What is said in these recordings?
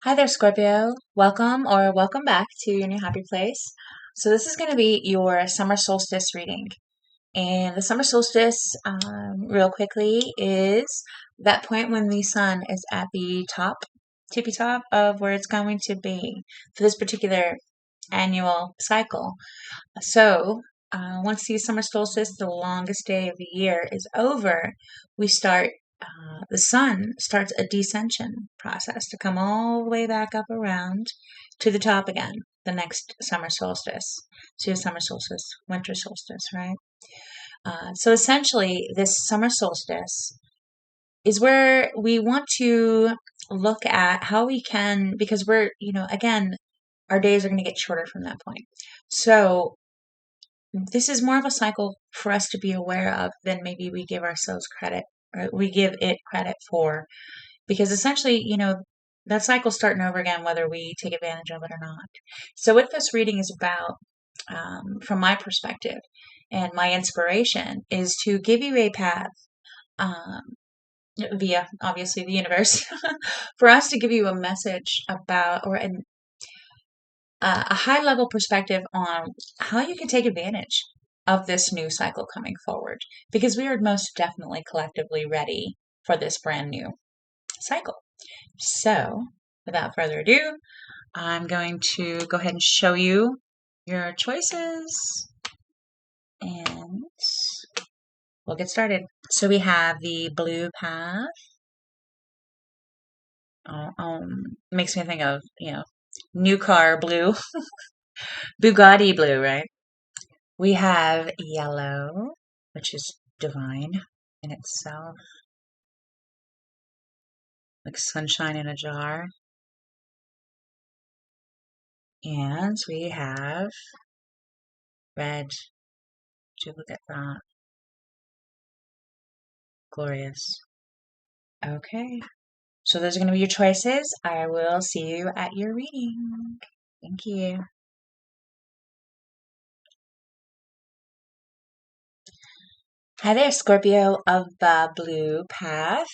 Hi there, Scorpio. Welcome back to your new happy place. So this is going to be your summer solstice reading. And the summer solstice, real quickly, is that point when the sun is at the top, tippy top of where it's going to be for this particular annual cycle. So once the summer solstice, the longest day of the year, is over, we start. The sun starts a descension process to come all the way back up around to the top again. The next summer solstice, so your summer solstice, winter solstice, right? So essentially, this summer solstice is where we want to look at how we can, because we're, again, our days are going to get shorter from that point. So this is more of a cycle for us to be aware of than maybe we give ourselves credit, or we give it credit for, because essentially, that cycle's starting over again, whether we take advantage of it or not. So what this reading is about, from my perspective and my inspiration, is to give you a path, um, via obviously the universe, for us to give you a message about, or a high level perspective on how you can take advantage of this new cycle coming forward, because we are most definitely collectively ready for this brand new cycle. So, without further ado, I'm going to go ahead and show you your choices and we'll get started. So, we have the blue path. Makes me think of, new car blue, Bugatti blue, right? We have yellow, which is divine in itself, like sunshine in a jar. And we have red. Would you look at that? Glorious. Okay. So those are going to be your choices. I will see you at your reading. Thank you. Hi there, Scorpio of the blue path.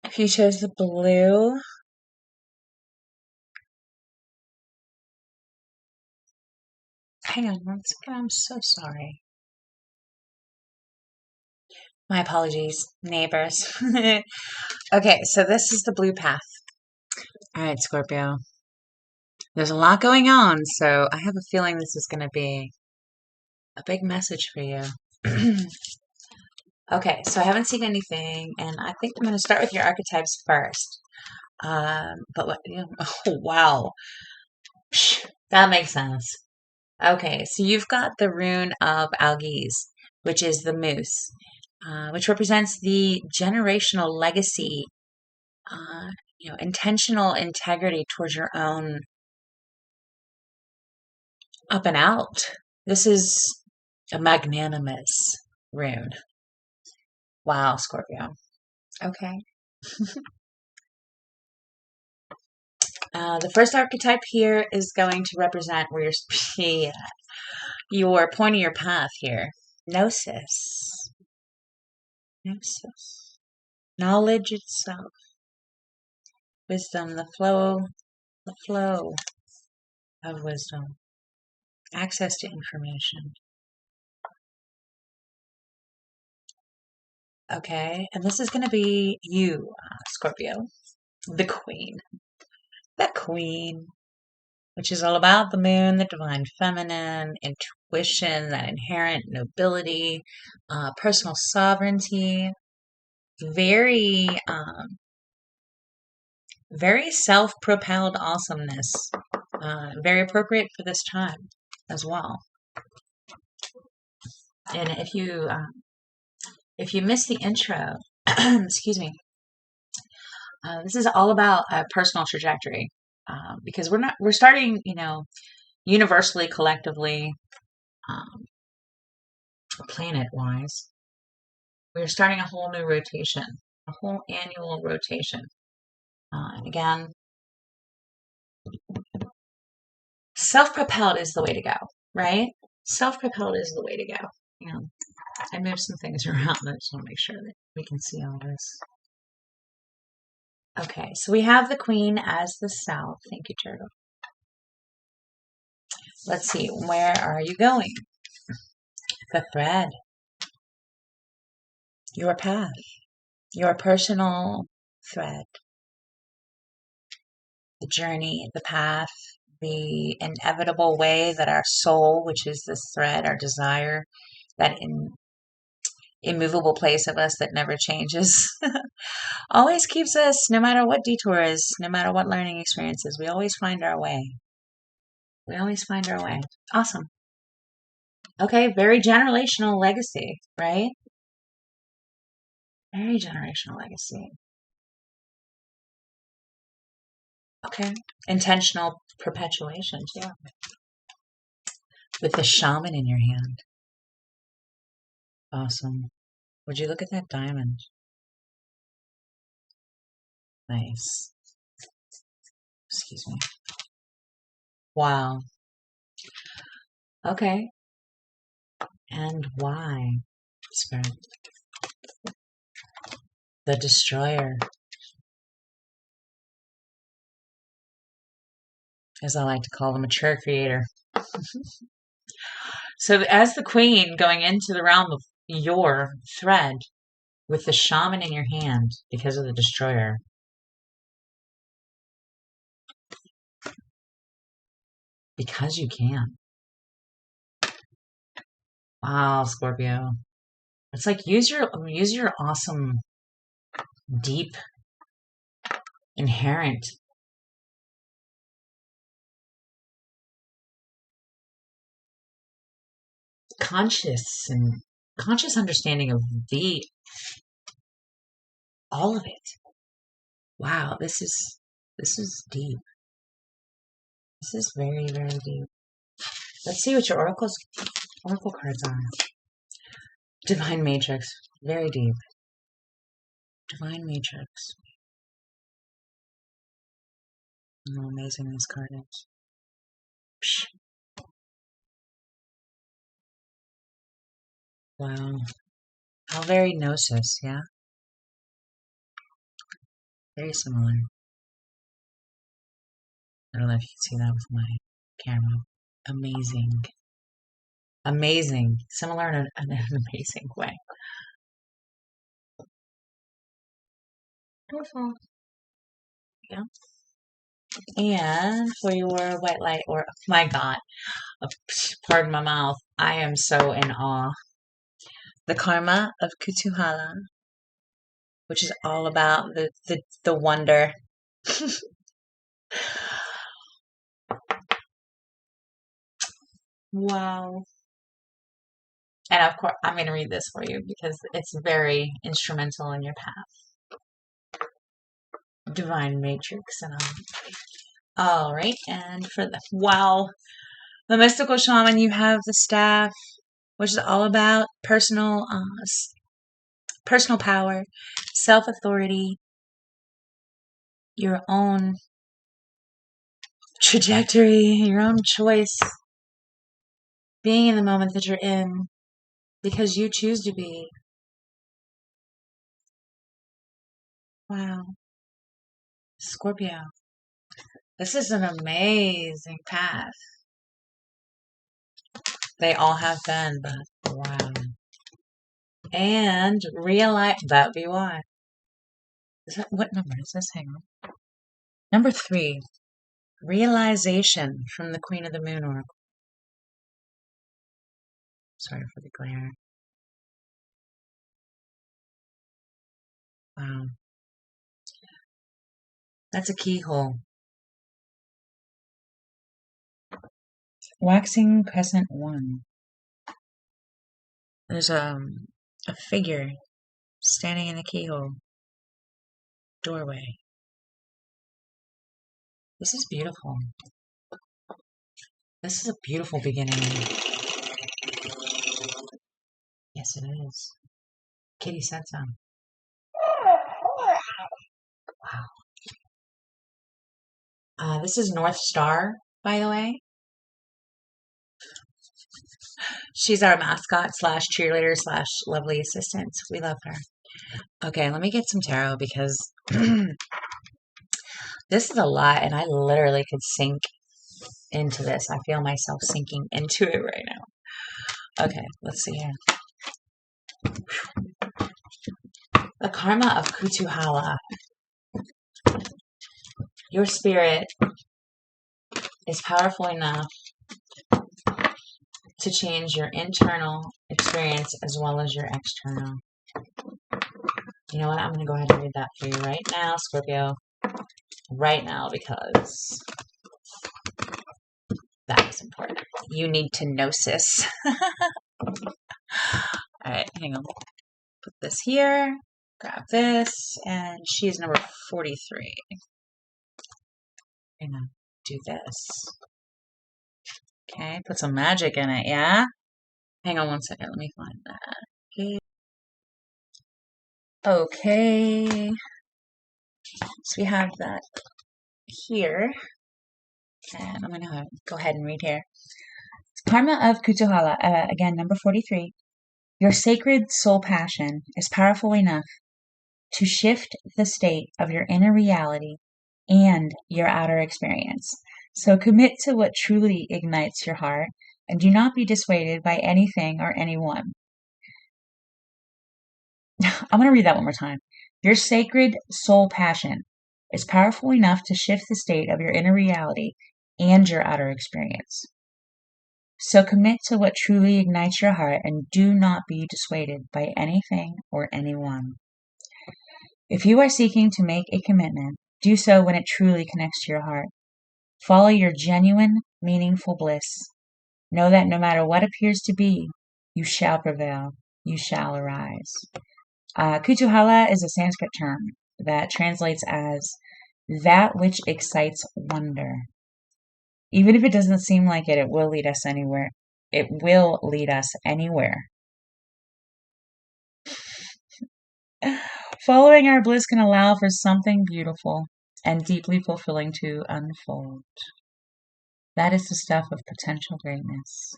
If you chose the blue, hang on one second. I'm so sorry. My apologies, neighbors. Okay, so this is the blue path. All right, Scorpio. There's a lot going on, so I have a feeling this is going to be a big message for you. Okay, so I haven't seen anything, and I think I'm going to start with your archetypes first. But what? Oh, wow, that makes sense. Okay, so you've got the rune of Algiz, which is the moose, which represents the generational legacy, intentional integrity towards your own up and out. This is a magnanimous rune. Wow, Scorpio. Okay. The first archetype here is going to represent where you're pointing your path here. Gnosis. Gnosis. Knowledge itself. Wisdom, the flow of wisdom. Access to information. Okay, and this is going to be you, Scorpio, the queen. The queen, which is all about the moon, the divine feminine, intuition, that inherent nobility, personal sovereignty, very, very self-propelled awesomeness, very appropriate for this time as well. And if you missed the intro, excuse me, this is all about a personal trajectory, because we're starting, universally, collectively, planet-wise, we're starting a whole new rotation, a whole annual rotation. And again, self-propelled is the way to go, right? Self-propelled is the way to go. I moved some things around. I just want to make sure that we can see all this. Okay, so we have the Queen as the South. Thank you, Turtle. Let's see, where are you going? The thread. Your path. Your personal thread. The journey, the path, the inevitable way that our soul, which is this thread, our desire, that immovable place of us that never changes, always keeps us, no matter what detours, no matter what learning experiences, we always find our way. We always find our way. Awesome. Okay, very generational legacy, right? Very generational legacy. Okay. Intentional perpetuation, too. With the shaman in your hand. Awesome. Would you look at that diamond? Nice. Excuse me. Wow. Okay. And why, Spirit? The destroyer. As I like to call the mature creator. So as the queen going into the realm of your thread with the shaman in your hand because of the destroyer. Because you can. Wow, Scorpio. It's like use your awesome, deep, inherent conscious understanding of all of it. Wow, this is deep. This is very, very deep. Let's see what your oracle cards are. Divine Matrix, very deep. Divine Matrix. How amazing this card is. Psh. Wow. How very gnosis, yeah? Very similar. I don't know if you can see that with my camera. Amazing. Amazing. Similar in an amazing way. Beautiful. Yeah. And for your white light, or my God, pardon my mouth, I am so in awe. The karma of Kutuhala, which is all about the wonder. Wow. And of course, I'm going to read this for you because it's very instrumental in your path. Divine Matrix and all right, and for the mystical shaman, you have the staff, which is all about personal power, self-authority, your own trajectory, your own choice, being in the moment that you're in because you choose to be. Wow. Scorpio. This is an amazing path. They all have been, but wow. And realize that be why. What number is this? Hang on. Number 3. Realization from the Queen of the Moon Oracle. Sorry for the glare. Wow. That's a keyhole. Waxing Crescent 1. There's a figure standing in the keyhole. Doorway. This is beautiful. This is a beautiful beginning. Yes, it is. Kitty said so. Wow. This is North Star, by the way. She's our mascot / cheerleader / lovely assistant. We love her. Okay, let me get some tarot because This is a lot, and I literally could sink into this. I feel myself sinking into it right now. Okay, let's see here. The karma of Kutuhala. Your spirit is powerful enough to change your internal experience as well as your external. You know what? I'm going to go ahead and read that for you right now, Scorpio. Right now, because that is important. You need to gnosis. Alright, hang on. Put this here. Grab this. And she is number 43. I'm going to do this. Okay, put some magic in it, yeah? Hang on one second. Let me find that. Okay. So we have that here. And I'm going to go ahead and read here. Karma of Kutuhala, again, number 43. Your sacred soul passion is powerful enough to shift the state of your inner reality and your outer experience. So commit to what truly ignites your heart and do not be dissuaded by anything or anyone. I'm going to read that one more time. Your sacred soul passion is powerful enough to shift the state of your inner reality and your outer experience. So commit to what truly ignites your heart and do not be dissuaded by anything or anyone. If you are seeking to make a commitment, do so when it truly connects to your heart. Follow your genuine, meaningful bliss. Know that no matter what appears to be, you shall prevail. You shall arise. Kutuhala is a Sanskrit term that translates as that which excites wonder. Even if it doesn't seem like it, it will lead us anywhere. It will lead us anywhere. Following our bliss can allow for something beautiful and deeply fulfilling to unfold. That is the stuff of potential greatness.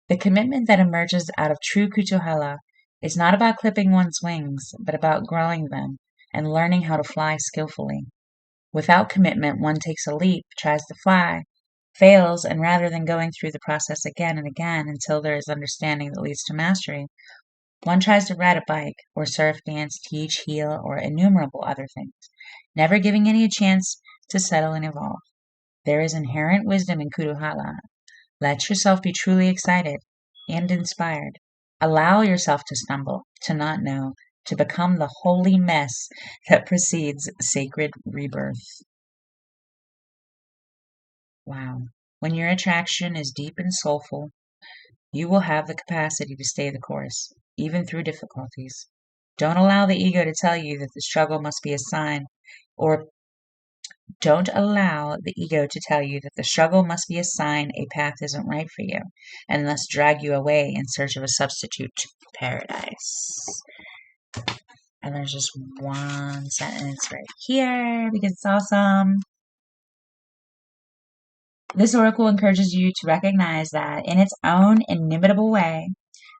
The commitment that emerges out of true Kutuhala is not about clipping one's wings, but about growing them and learning how to fly skillfully. Without commitment, one takes a leap, tries to fly, fails, and rather than going through the process again and again until there is understanding that leads to mastery, one tries to ride a bike, or surf, dance, teach, heal, or innumerable other things, never giving any a chance to settle and evolve. There is inherent wisdom in Kutuhala. Let yourself be truly excited and inspired. Allow yourself to stumble, to not know, to become the holy mess that precedes sacred rebirth. Wow. When your attraction is deep and soulful, you will have the capacity to stay the course, even through difficulties. Don't allow the ego to tell you that the struggle must be a sign, or don't allow the ego to tell you that the struggle must be a sign a path isn't right for you, and thus drag you away in search of a substitute paradise. And there's just one sentence right here because it's awesome. This oracle encourages you to recognize that in its own inimitable way,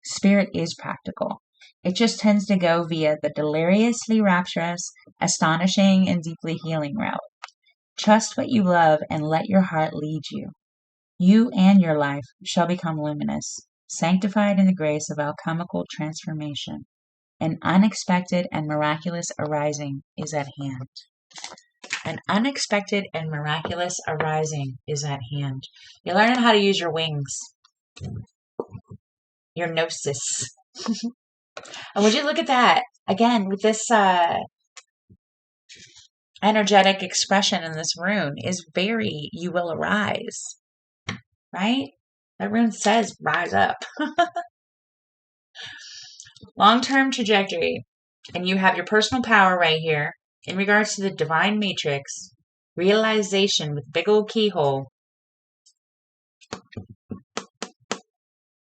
spirit is practical. It just tends to go via the deliriously rapturous, astonishing, and deeply healing route. Trust what you love and let your heart lead you. You and your life shall become luminous, sanctified in the grace of alchemical transformation. An unexpected and miraculous arising is at hand. An unexpected and miraculous arising is at hand. You're learning how to use your wings. Your gnosis. And would you look at that? Again, with this energetic expression in this rune is very, you will arise. Right? That rune says, rise up. Long-term trajectory. And you have your personal power right here. In regards to the divine matrix, realization with big old keyhole.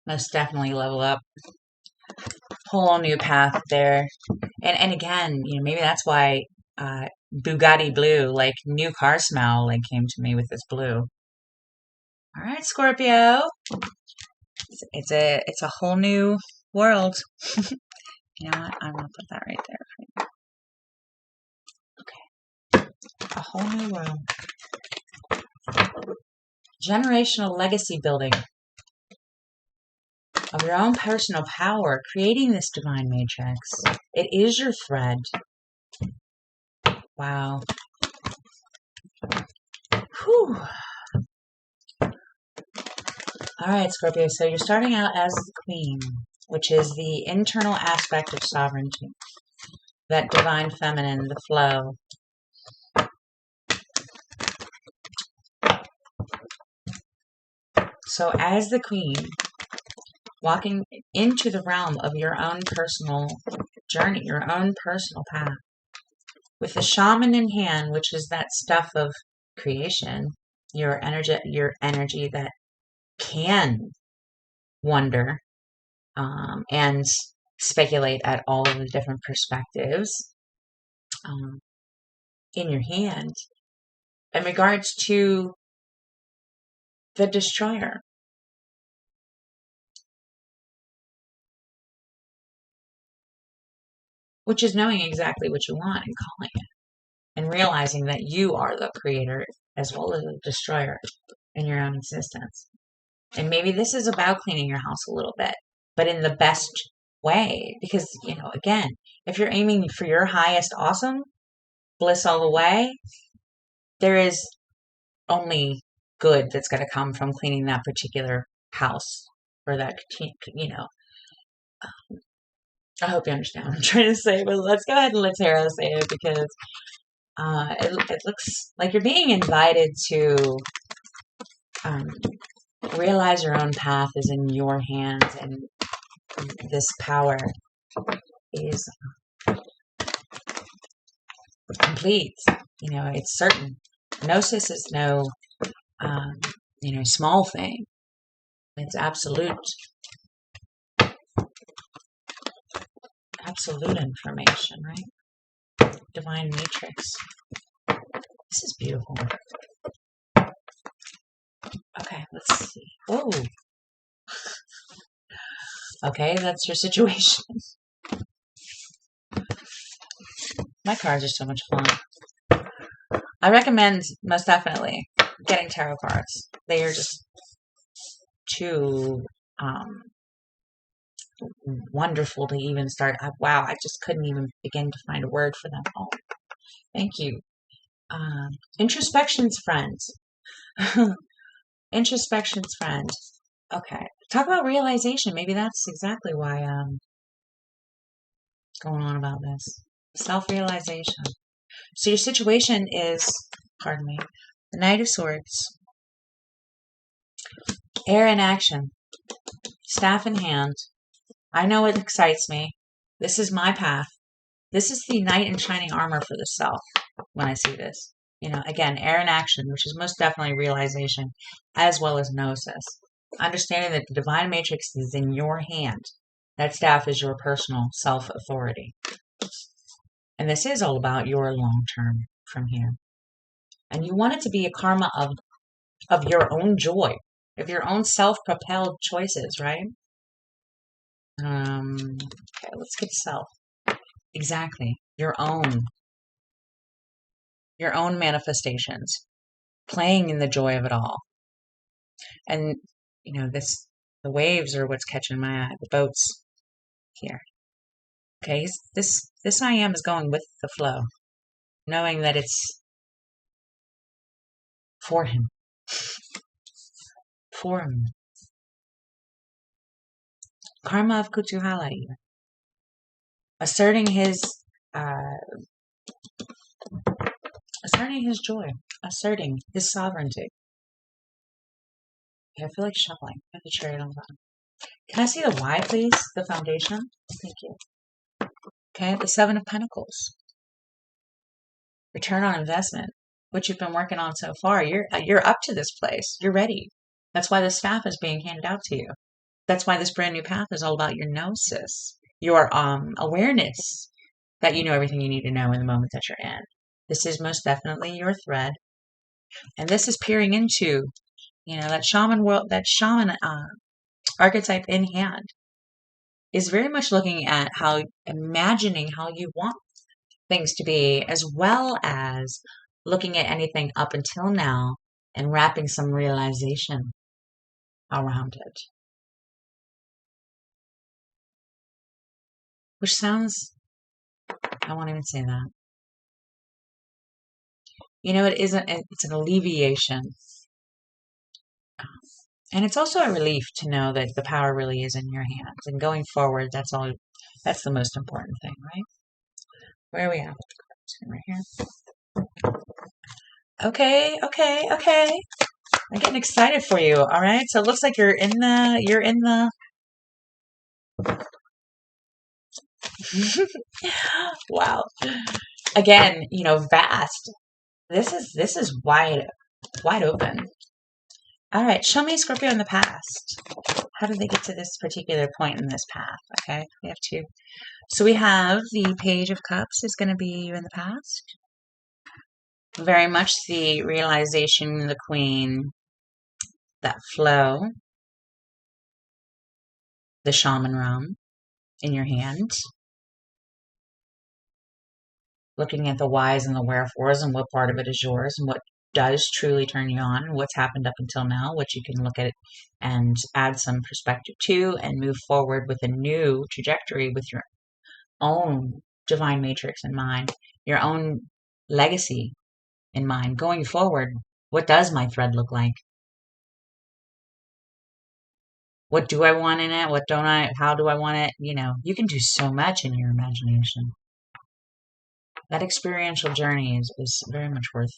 Most definitely level up. Whole new path there. And again, maybe that's why Bugatti blue, like new car smell, like came to me with this blue. All right, Scorpio. It's a whole new world. You know what? I'm gonna put that right there. Okay. a whole new world. Generational legacy building of your own personal power, creating this divine matrix. It is your thread. Wow. Whew. All right, Scorpio. So you're starting out as the queen, which is the internal aspect of sovereignty. That divine feminine, the flow. So as the queen, walking into the realm of your own personal journey, your own personal path, with the shaman in hand, which is that stuff of creation, your energy that can wonder and speculate at all of the different perspectives in your hand in regards to the destroyer. Which is knowing exactly what you want and calling it. And realizing that you are the creator as well as the destroyer in your own existence. And maybe this is about cleaning your house a little bit, but in the best way. Because, again, if you're aiming for your highest awesome, bliss all the way, there is only good that's going to come from cleaning that particular house or that, I hope you understand what I'm trying to say, but let's go ahead and let Tarot say it because it looks like you're being invited to realize your own path is in your hands, and this power is complete. It's certain. Gnosis is no, small thing. It's absolute information, right? Divine matrix. This is beautiful. Okay, let's see. Oh. Okay, that's your situation. My cards are so much fun. I recommend, most definitely, getting tarot cards. They are just too wonderful to even start. Wow, I just couldn't even begin to find a word for them all. Thank you. Introspection's friend. Introspection's friend. Okay. Talk about realization. Maybe that's exactly why going on about this. Self-realization. So your situation is, pardon me, the Knight of Swords. Air in action. Staff in hand. I know it excites me. This is my path. This is the knight in shining armor for the self when I see this. Again, air in action, which is most definitely realization, as well as gnosis. Understanding that the divine matrix is in your hand. That staff is your personal self-authority. And this is all about your long-term from here. And you want it to be a karma of your own joy, of your own self-propelled choices, right? Okay, let's get self. Exactly. Your own manifestations, playing in the joy of it all. And, the waves are what's catching my eye, the boats here. Okay, this I am is going with the flow, knowing that it's for him. For him. Karma of Kutuhala here. Asserting his joy, asserting his sovereignty. Okay, I feel like shuffling. I have to try it on bottom. Can I see the why, please? The foundation? Thank you. Okay, the Seven of Pentacles. Return on investment, which you've been working on so far. You're up to this place. You're ready. That's why the staff is being handed out to you. That's why this brand new path is all about your gnosis, your awareness that you know everything you need to know in the moment that you're in. This is most definitely your thread, and this is peering into, that shaman world, that shaman archetype in hand is very much looking at imagining how you want things to be, as well as looking at anything up until now and wrapping some realization around it. Which sounds, I won't even say that. You know, it's an alleviation. And it's also a relief to know that the power really is in your hands. And going forward, that's the most important thing, right? Where are we at? Right here. Okay. I'm getting excited for you, all right? So it looks like you're in the wow. Again, vast. This is wide open. All right, show me Scorpio in the past. How did they get to this particular point in this path? Okay, we have two. So we have the Page of Cups is going to be you in the past. Very much the realization, the Queen, that flow, the shaman realm in your hand. Looking at the whys and the wherefores and what part of it is yours and what does truly turn you on and what's happened up until now, what you can look at and add some perspective to and move forward with a new trajectory with your own divine matrix in mind, your own legacy in mind. Going forward, what does my thread look like? What do I want in it? What don't I? How do I want it? You can do so much in your imagination. That experiential journey is very much worth,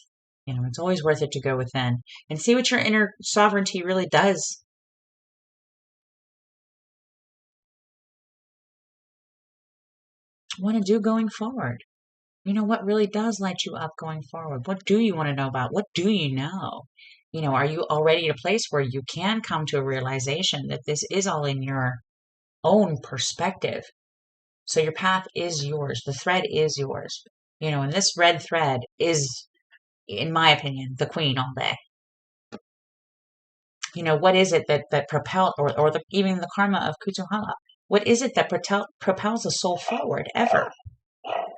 it's always worth it to go within and see what your inner sovereignty really does. Want to do going forward. What really does light you up going forward? What do you want to know about? What do you know? Are you already at a place where you can come to a realization that this is all in your own perspective? So your path is yours. The thread is yours. And this red thread is, in my opinion, the Queen all day. What is it that propels, or even the karma of Kutuhala? What is it that propels a soul forward ever?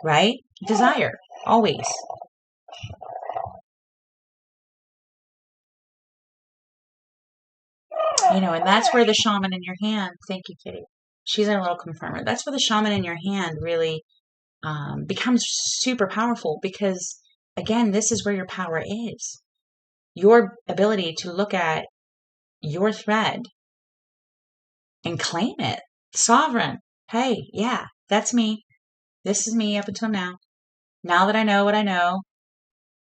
Right? Desire, always. And that's where the shaman in your hand, thank you, Kitty. She's our little confirmer. That's where the shaman in your hand really becomes super powerful because, again, this is where your power is. Your ability to look at your thread and claim it. Sovereign. Hey, yeah, that's me. This is me up until now. Now that I know what I know,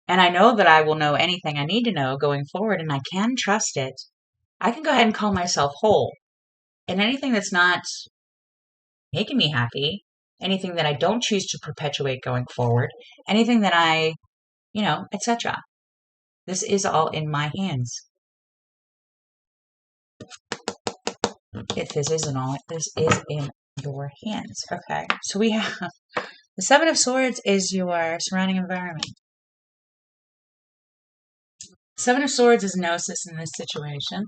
and I know that I will know anything I need to know going forward, and I can trust it, I can go ahead and call myself whole. And anything that's not making me happy, anything that I don't choose to perpetuate going forward, anything that I, etc. This is all in my hands. If this isn't all, this is in your hands. Okay, so we have the Seven of Swords is your surrounding environment. Seven of Swords is gnosis in this situation,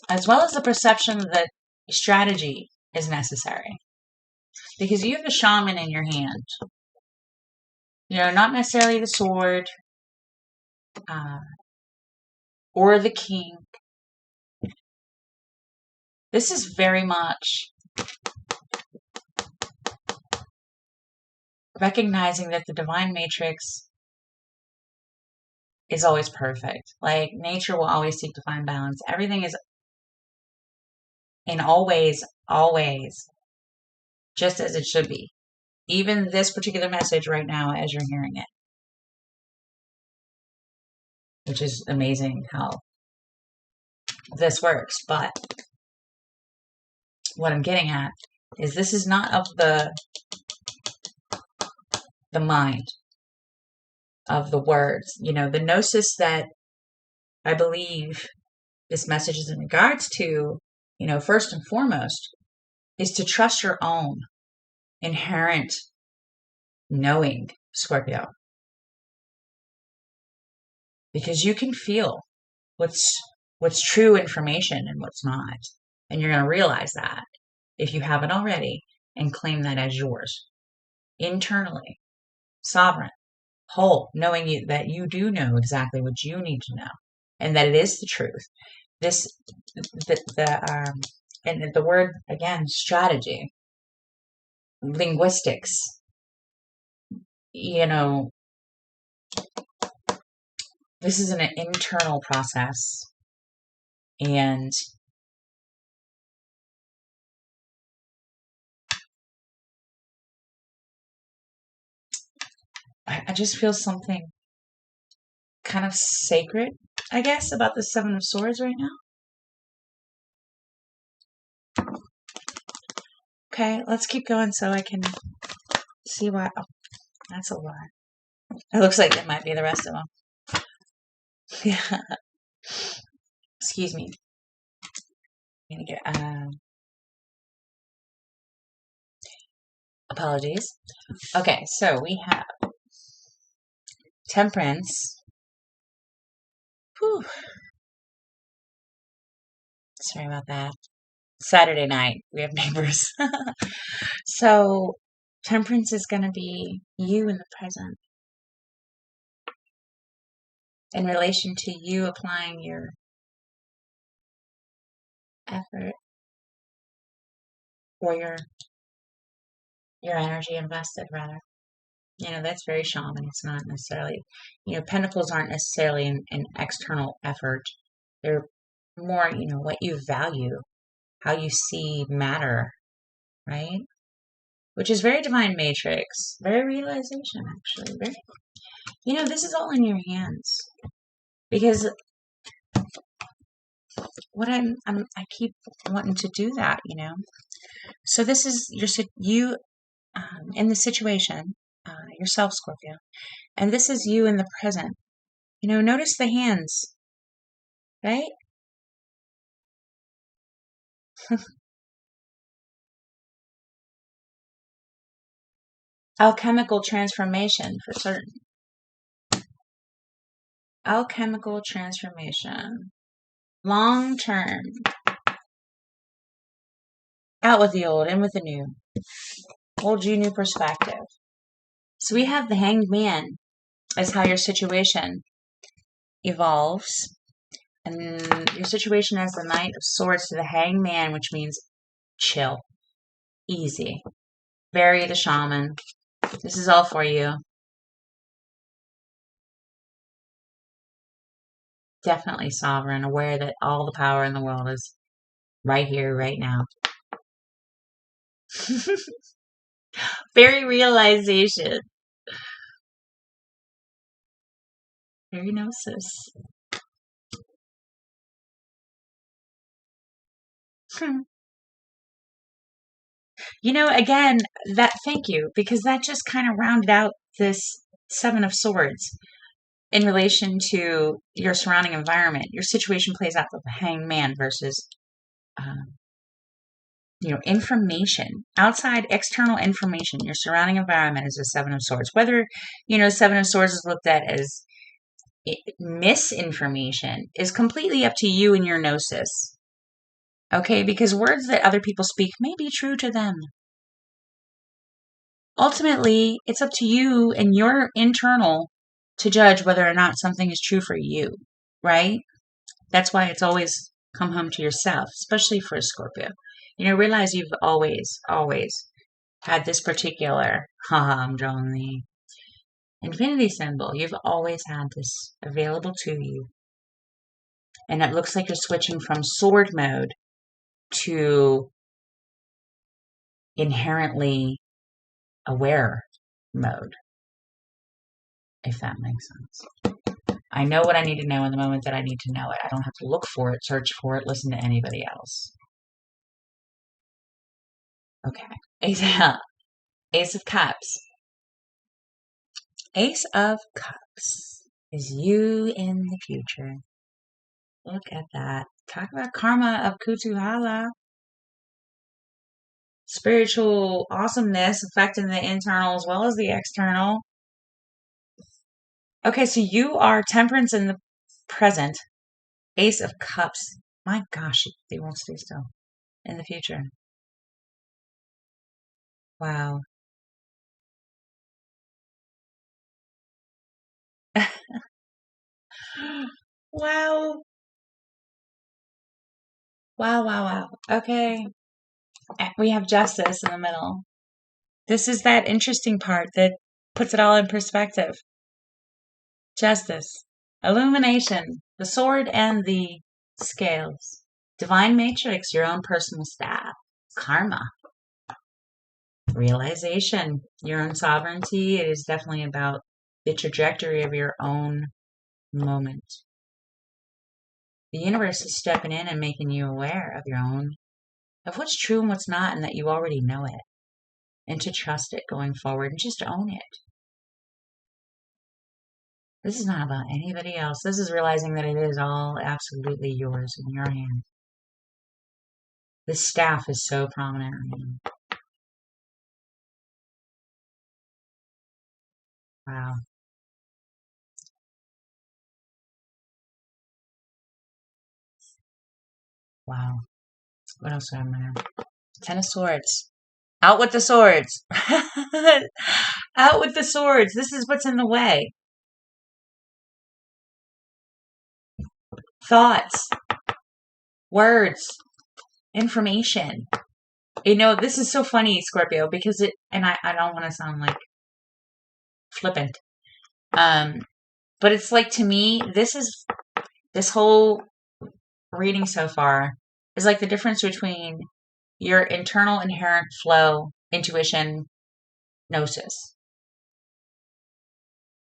as well as the perception that strategy is necessary. Because you have the shaman in your hand. Not necessarily the sword or the king. This is very much recognizing that the divine matrix is always perfect. Like nature will always seek to find balance. Everything is in always just as it should be. Even this particular message right now as you're hearing it. Which is amazing how this works. But what I'm getting at is this is not of the mind, of the words. The gnosis that I believe this message is in regards to, first and foremost, is to trust your own inherent knowing, Scorpio. Because you can feel what's true information and what's not. And you're going to realize that if you haven't already and claim that as yours. Internally. Sovereign. whole, knowing that you do know exactly what you need to know, and that it is the truth. This, and the word again, strategy, linguistics. You know, this is an internal process, and I just feel something kind of sacred, I guess, about the Seven of Swords right now. Okay, let's keep going so I can see why. Oh, that's a lot. It looks like that might be the rest of them. Yeah. Excuse me. Apologies. Okay, so we have Temperance. Whew. Sorry about that. Saturday night, we have neighbors. So, Temperance is going to be you in the present in relation to you applying your effort or your energy invested, rather. That's very shaman. It's not necessarily, pentacles aren't necessarily an external effort. They're more, what you value, how you see matter, right? Which is very divine matrix, very realization, actually. This is all in your hands. Because what I keep wanting to do that, So this is you in the situation, yourself, Scorpio. And this is you in the present. Notice the hands, right? Alchemical transformation for certain. Alchemical transformation. Long term. Out with the old, in with the new. Old you, new perspective. So we have the Hanged Man as how your situation evolves. And your situation as the Knight of Swords to the Hanged Man, which means chill, easy. Bury the shaman. This is all for you. Definitely sovereign, aware that all the power in the world is right here, right now. Very realization. Very gnosis. Again, thank you, because that just kind of rounded out this Seven of Swords in relation to your surrounding environment. Your situation plays out with the Hanged Man versus, information, outside external information. Your surrounding environment is a Seven of Swords. Whether, Seven of Swords is looked at as misinformation is completely up to you and your gnosis. Okay, because words that other people speak may be true to them. Ultimately, it's up to you and your internal to judge whether or not something is true for you, right? That's why it's always come home to yourself, especially for a Scorpio. Realize you've always, always had this particular, I'm drawing the infinity symbol. You've always had this available to you. And it looks like you're switching from sword mode to inherently aware mode, if that makes sense. I know what I need to know in the moment that I need to know it. I don't have to look for it, search for it, listen to anybody else. Okay. Ace of Cups. Ace of Cups is you in the future. Look at that. Talk about karma of Kutuhala. Spiritual awesomeness affecting the internal as well as the external. Okay, so you are Temperance in the present. Ace of Cups. My gosh, they won't stay still. In the future. Wow. Wow. Wow, wow, wow. Okay. We have justice in the middle. This is that interesting part that puts it all in perspective. Justice, illumination, the sword and the scales, divine matrix, your own personal staff, karma, realization, your own sovereignty. It is definitely about the trajectory of your own moment. The universe is stepping in and making you aware of your own, of what's true and what's not, and that you already know it, and to trust it going forward and just own it. This is not about anybody else. This is realizing that it is all absolutely yours in your hand. This staff is so prominent right now. Wow. Wow. What else do I have in my hand? Ten of Swords. Out with the swords. Out with the swords. This is what's in the way. Thoughts, words, information. This is so funny, Scorpio, because I don't want to sound like flippant. But it's like, to me, this whole reading so far is like the difference between your internal inherent flow, intuition, gnosis,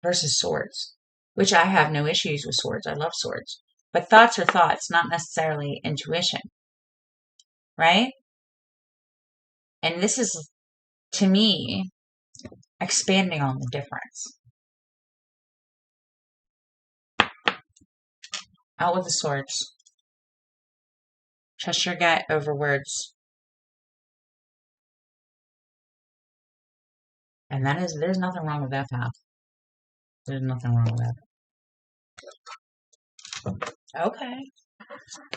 versus swords, which I have no issues with swords. I love swords. But thoughts are thoughts, not necessarily intuition, right? And this is, to me, expanding on the difference. Out with the swords. Trust your gut over words. And there's nothing wrong with that path. There's nothing wrong with that. Okay.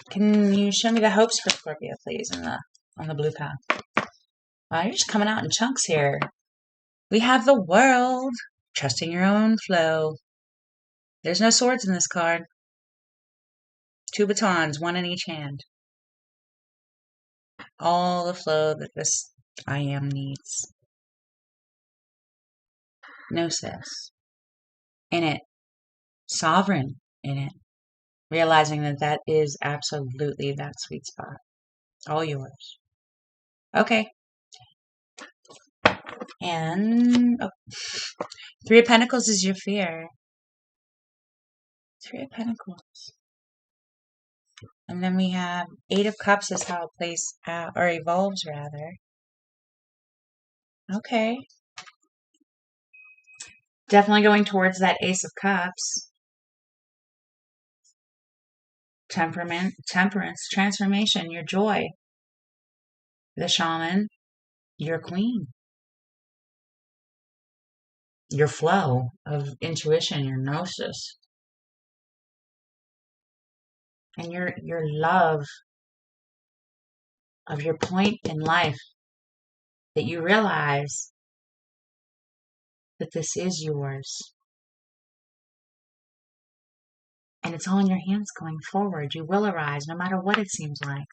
Can you show me the hopes for Scorpio, please, on the blue path? Wow, you're just coming out in chunks here. We have the world. Trusting your own flow. There's no swords in this card. 2 batons, 1 in each hand. All the flow that this I am needs. Gnosis. In it. Sovereign in it. Realizing that is absolutely that sweet spot. All yours. Okay. And 3 of Pentacles is your fear. 3 of Pentacles. And then we have 8 of Cups is how it plays out, or evolves rather. Okay. Definitely going towards that Ace of Cups. Temperance, transformation, your joy. The Shaman, your Queen. Your flow of intuition, your gnosis. And your love of your point in life, that you realize that this is yours. And it's all in your hands going forward. You will arise no matter what it seems like.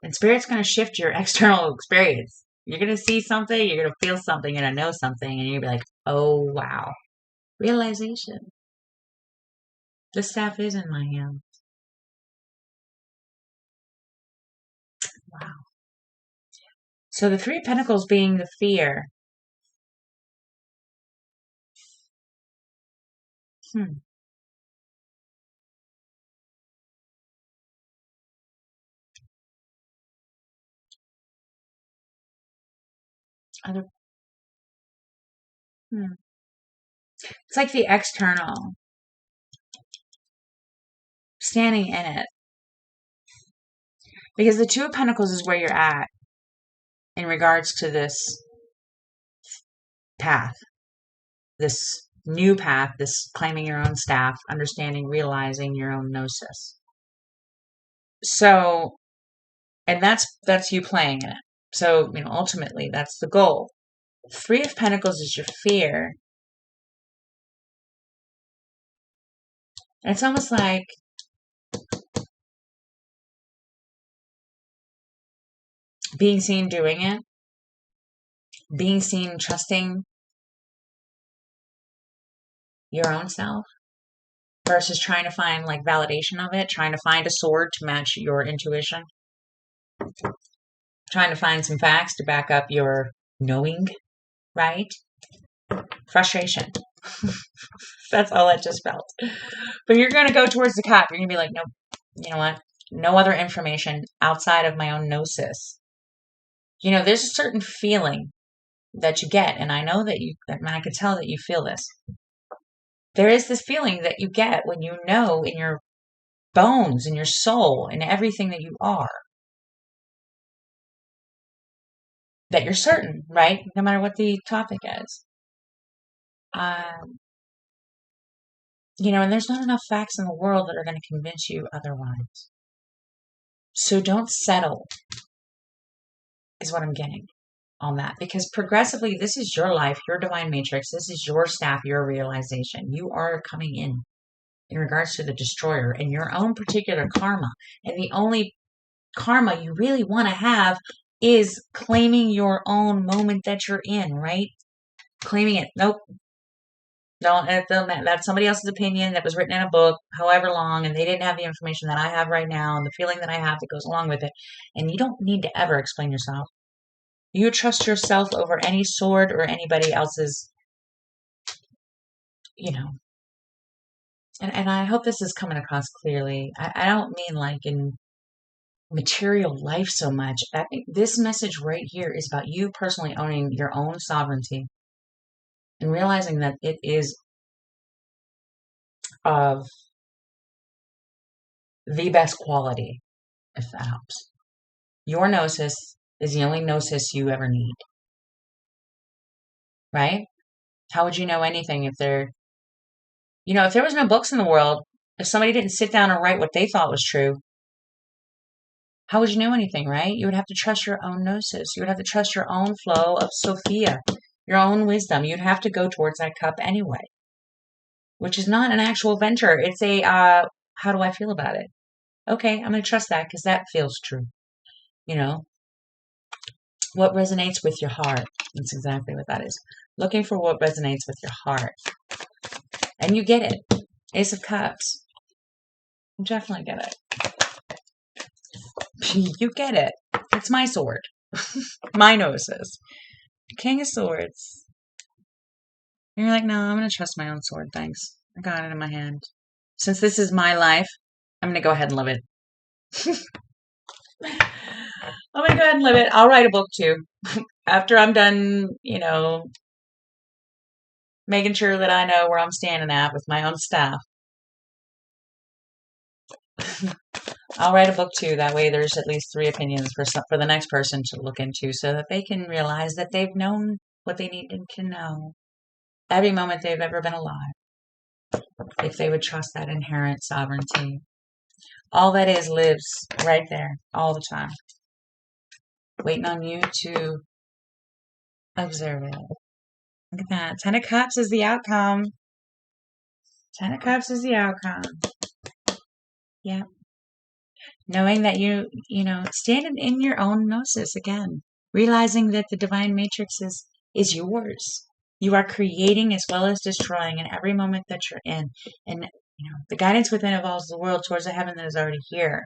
And Spirit's going to shift your external experience. You're going to see something, you're going to feel something, you're going to know something, and you're going to be like, oh, wow. Realization. The staff is in my hand. Wow. So the 3 of Pentacles being the fear. Other. It's like the external. Standing in it. Because the 2 of Pentacles is where you're at in regards to this path. This new path, this claiming your own staff, understanding, realizing your own gnosis. So, and that's you playing in it. So, ultimately that's the goal. 3 of Pentacles is your fear. It's almost like being seen doing it, being seen trusting your own self versus trying to find like validation of it, trying to find a sword to match your intuition, trying to find some facts to back up your knowing, right? Frustration. That's all I just felt. But you're going to go towards the cup. You're going to be like, nope, you know what? No other information outside of my own gnosis. You know, there's a certain feeling that you get, and I know that and I can tell that you feel this. There is this feeling that you get when you know in your bones, in your soul, in everything that you are, that you're certain, right? No matter what the topic is. You know, and there's not enough facts in the world that are going to convince you otherwise. So don't settle, is what I'm getting on that. Because progressively, this is your life, your divine matrix. This is your staff, your realization. You are coming in regards to the destroyer and your own particular karma. And the only karma you really want to have is claiming your own moment that you're in, right? Claiming it. Nope. Don't, that's somebody else's opinion that was written in a book, however long, and they didn't have the information that I have right now and the feeling that I have that goes along with it. And you don't need to ever explain yourself. You trust yourself over any sword or anybody else's, you know. And I hope this is coming across clearly. I don't mean like in material life so much. This message right here is about you personally owning your own sovereignty and realizing that it is of the best quality, if that helps. Your gnosis is the only gnosis you ever need. Right? How would you know anything if there was no books in the world, if somebody didn't sit down and write what they thought was true, how would you know anything, right? You would have to trust your own gnosis. You would have to trust your own flow of Sophia, your own wisdom. You'd have to go towards that cup anyway, which is not an actual venture. It's a, how do I feel about it? Okay, I'm going to trust that because that feels true. You know, what resonates with your heart. That's exactly what that is. Looking for what resonates with your heart. And you get it. Ace of Cups. You definitely get it. You get it. It's my sword. My gnosis. King of Swords. And you're like, no, I'm going to trust my own sword, thanks. I got it in my hand. Since this is my life, I'm going to go ahead and live it. I'm going to go ahead and live it. I'll write a book too. After I'm done, making sure that I know where I'm standing at with my own stuff. I'll write a book too. That way there's at least 3 opinions for the next person to look into so that they can realize that they've known what they needed to know every moment they've ever been alive. If they would trust that inherent sovereignty. All that is lives right there all the time. Waiting on you to observe it. Look at that. 10 of Cups is the outcome. 10 of Cups is the outcome. Yeah. Knowing that standing in your own gnosis again. Realizing that the divine matrix is yours. You are creating as well as destroying in every moment that you're in. And, the guidance within evolves the world towards a heaven that is already here.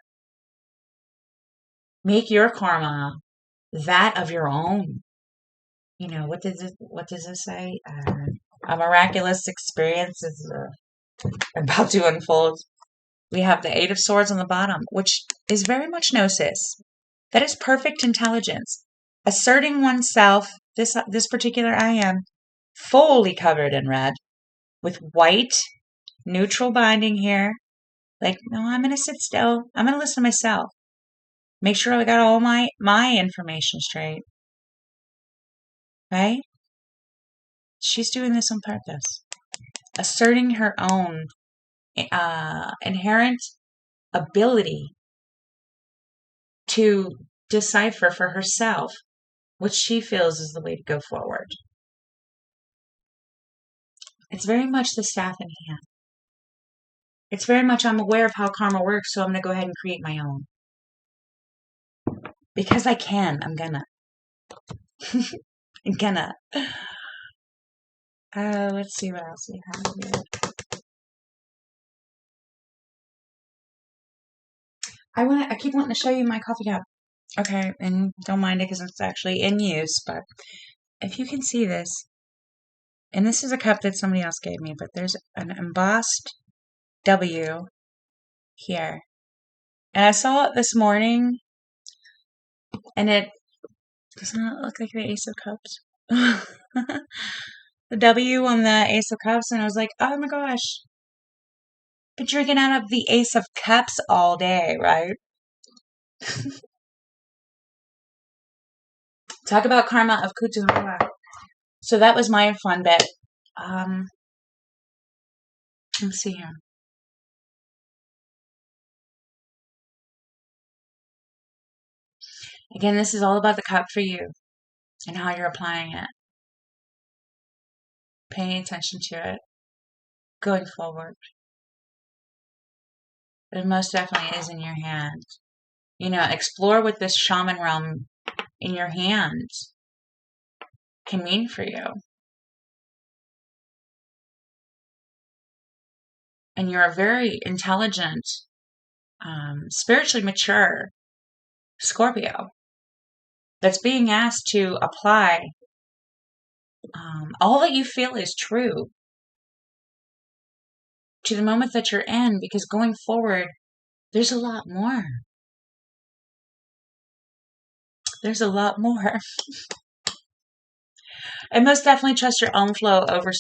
Make your karma that of your own. What does it say? A miraculous experience is about to unfold. We have the 8 of Swords on the bottom, which is very much gnosis. That is perfect intelligence. Asserting oneself, this particular I am, fully covered in red, with white, neutral binding here. Like, no, I'm going to sit still. I'm going to listen to myself. Make sure I got all my information straight. Right? She's doing this on purpose. Asserting her own inherent ability to decipher for herself what she feels is the way to go forward. It's very much the staff in hand. It's very much I'm aware of how karma works, so I'm going to go ahead and create my own. Because I can. I'm gonna. I'm gonna. Let's see what else we have here. I keep wanting to show you my coffee cup. Okay, and don't mind it because it's actually in use, but if you can see this, and this is a cup that somebody else gave me, but there's an embossed W here. And I saw it this morning, and it does not look like the Ace of Cups. The W on the Ace of Cups, and I was like, oh my gosh. Been drinking out of the Ace of Cups all day, right? Talk about karma of Kutuhua. So that was my fun bit. Let's see here. Again, this is all about the cup for you and how you're applying it. Paying attention to it. Going forward. But it most definitely is in your hand. You know, explore what this shaman realm in your hand can mean for you. And you're a very intelligent, spiritually mature Scorpio that's being asked to apply all that you feel is true to the moment that you're in, because going forward, there's a lot more. There's a lot more. And most definitely trust your own flow over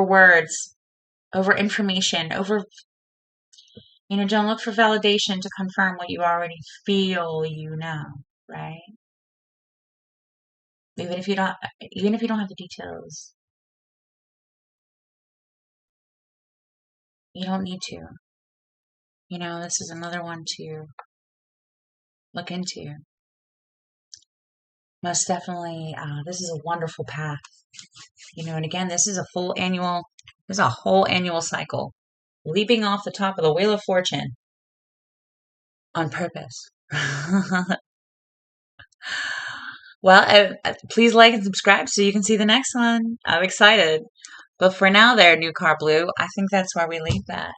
words, over information, over, don't look for validation to confirm what you already feel right? Even if you don't have the details, you don't need to. This is another one to look into. Most definitely, this is a wonderful path. And again, this is a whole annual cycle. Leaping off the top of the Wheel of Fortune on purpose. Well, please like and subscribe so you can see the next one. I'm excited. But for now there, New Car Blue, I think that's where we leave that.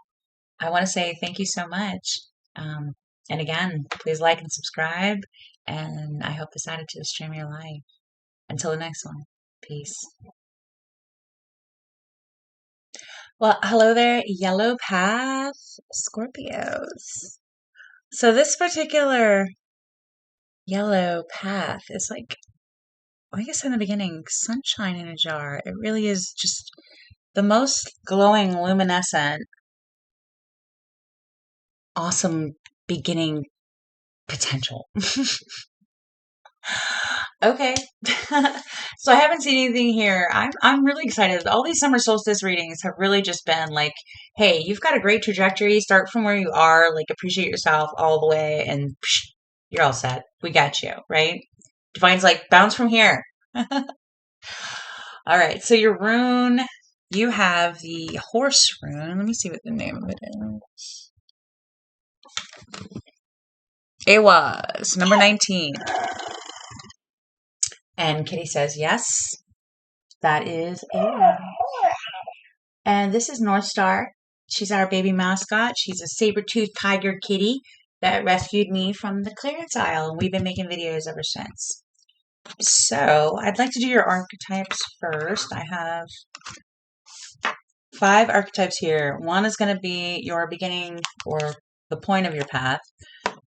I want to say thank you so much. And again, please like and subscribe. And I hope this added to the stream of your life. Until the next one. Peace. Well, hello there, Yellow Path Scorpios. So this particular yellow path is like, I guess in the beginning, sunshine in a jar. It really is just the most glowing, luminescent, awesome beginning potential. Okay. So I haven't seen anything here. I'm really excited. All these summer solstice readings have really just been like, hey, you've got a great trajectory. Start from where you are, like appreciate yourself all the way, and you're all set. We got you, right? Divine's like, bounce from here. All right, so your rune, you have the horse rune. Let me see what the name of it is. It was number 19. And Kitty says, yes, that is it. And this is North Star. She's our baby mascot. She's a saber-toothed tiger kitty that rescued me from the clearance aisle. And we've been making videos ever since. So I'd like to do your archetypes first. I have 5 archetypes here. One is going to be your beginning or the point of your path.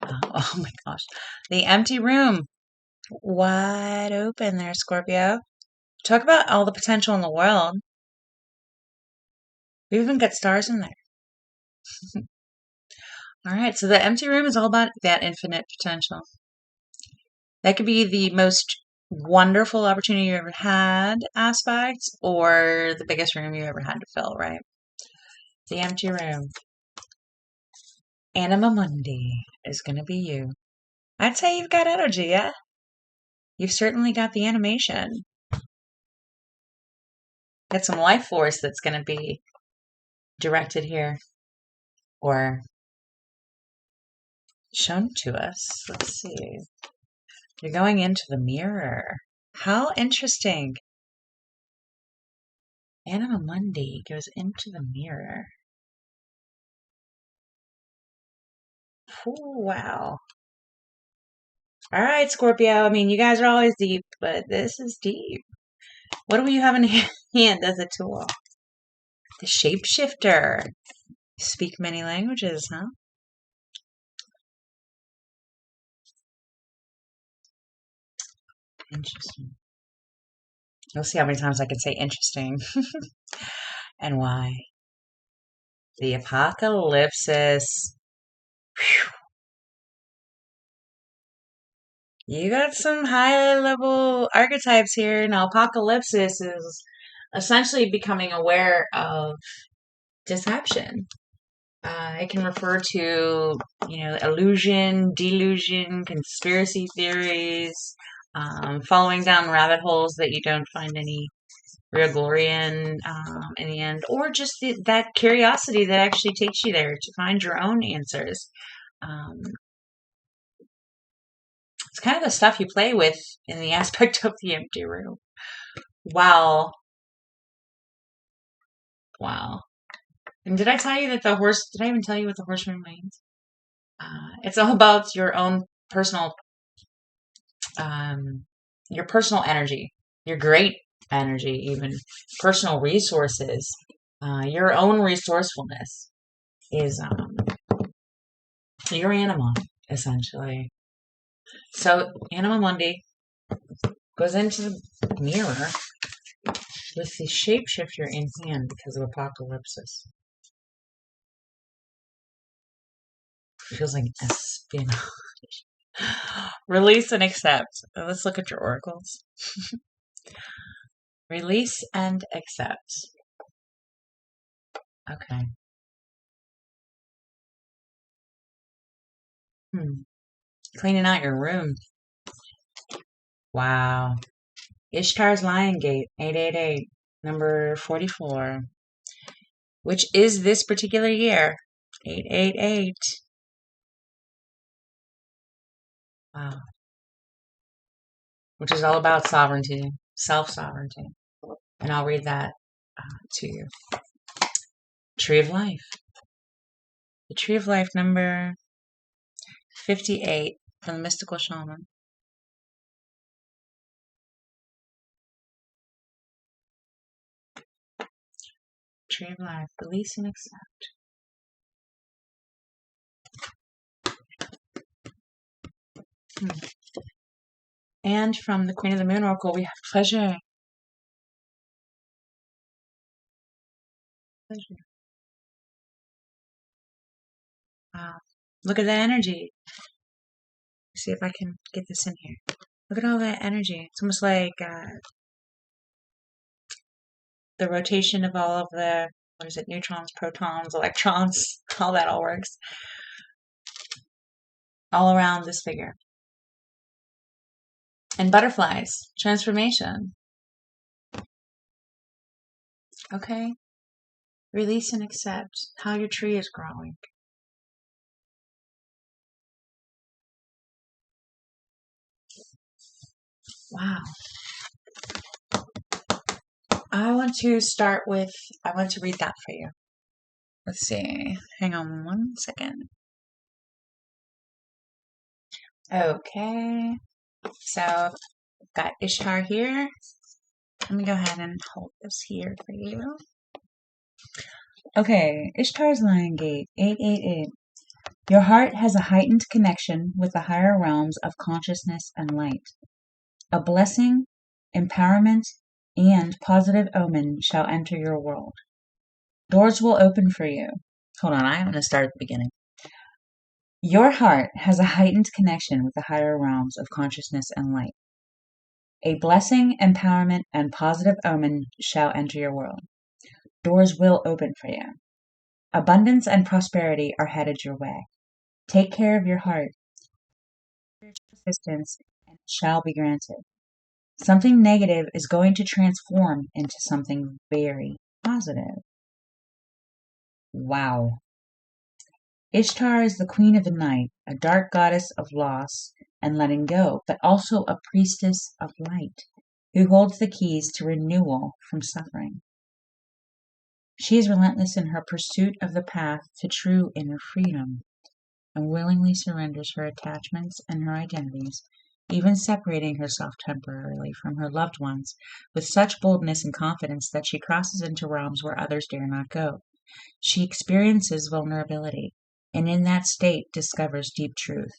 Oh my gosh. The empty room. Wide open there, Scorpio. Talk about all the potential in the world. We even got stars in there. All right, so the empty room is all about that infinite potential. That could be the most wonderful opportunity you ever had aspect, or the biggest room you ever had to fill, right? The empty room. Anima Mundi is going to be you. I'd say you've got energy, yeah? You've certainly got the animation. Got some life force that's going to be directed here or shown to us. Let's see. You're going into the mirror. How interesting. Anima Mundi goes into the mirror. Ooh, wow. All right, Scorpio. I mean, you guys are always deep, but this is deep. What do you have in hand as a tool? The shapeshifter. Speak many languages, huh? Interesting. You'll see how many times I can say interesting and why. The apocalypse. You got some high level archetypes here. Now, apocalypse is essentially becoming aware of deception. It can refer to, illusion, delusion, conspiracy theories, following down rabbit holes that you don't find any real glory in the end, or just that curiosity that actually takes you there to find your own answers. It's kind of the stuff you play with in the aspect of the empty room. Wow. And did I tell you that did I even tell you what the horseman means? It's all about your own personal, your personal energy, your great energy, even personal resources, your own resourcefulness is your anima, essentially. So Anima Mundi goes into the mirror with the shapeshifter in hand because of apocalypse. Feels like espionage. Release and accept. Let's look at your oracles. Release and accept. Okay. Cleaning out your room. Wow. Ishtar's Lion Gate, 888, number 44. Which is this particular year. 888. Wow. Which is all about sovereignty, self-sovereignty. And I'll read that to you. Tree of Life. The Tree of Life, number 58, from the Mystical Shaman. Tree of Life. Release and accept. And from the Queen of the Moon Oracle, we have pleasure. Wow. Look at that energy. Let's see if I can get this in here. Look at all that energy. It's almost like the rotation of all of the, neutrons, protons, electrons, all that all works. All around this figure. And butterflies. Transformation. Okay. Release and accept how your tree is growing. Wow. I want to read that for you. Let's see. Hang on one second. Okay. So, I've got Ishtar here. Let me go ahead and hold this here for you. Okay, Ishtar's Lion Gate, 888. Your heart has a heightened connection with the higher realms of consciousness and light. A blessing, empowerment, and positive omen shall enter your world. Doors will open for you. Hold on, I'm going to start at the beginning. Your heart has a heightened connection with the higher realms of consciousness and light. A blessing, empowerment, and positive omen shall enter your world. Doors will open for you. Abundance and prosperity are headed your way. Take care of your heart. Assistance and it shall be granted. Something negative is going to transform into something very positive. Wow. Ishtar is the queen of the night, a dark goddess of loss and letting go, but also a priestess of light, who holds the keys to renewal from suffering. She is relentless in her pursuit of the path to true inner freedom, and willingly surrenders her attachments and her identities, even separating herself temporarily from her loved ones, with such boldness and confidence that she crosses into realms where others dare not go. She experiences vulnerability, and in that state discovers deep truth.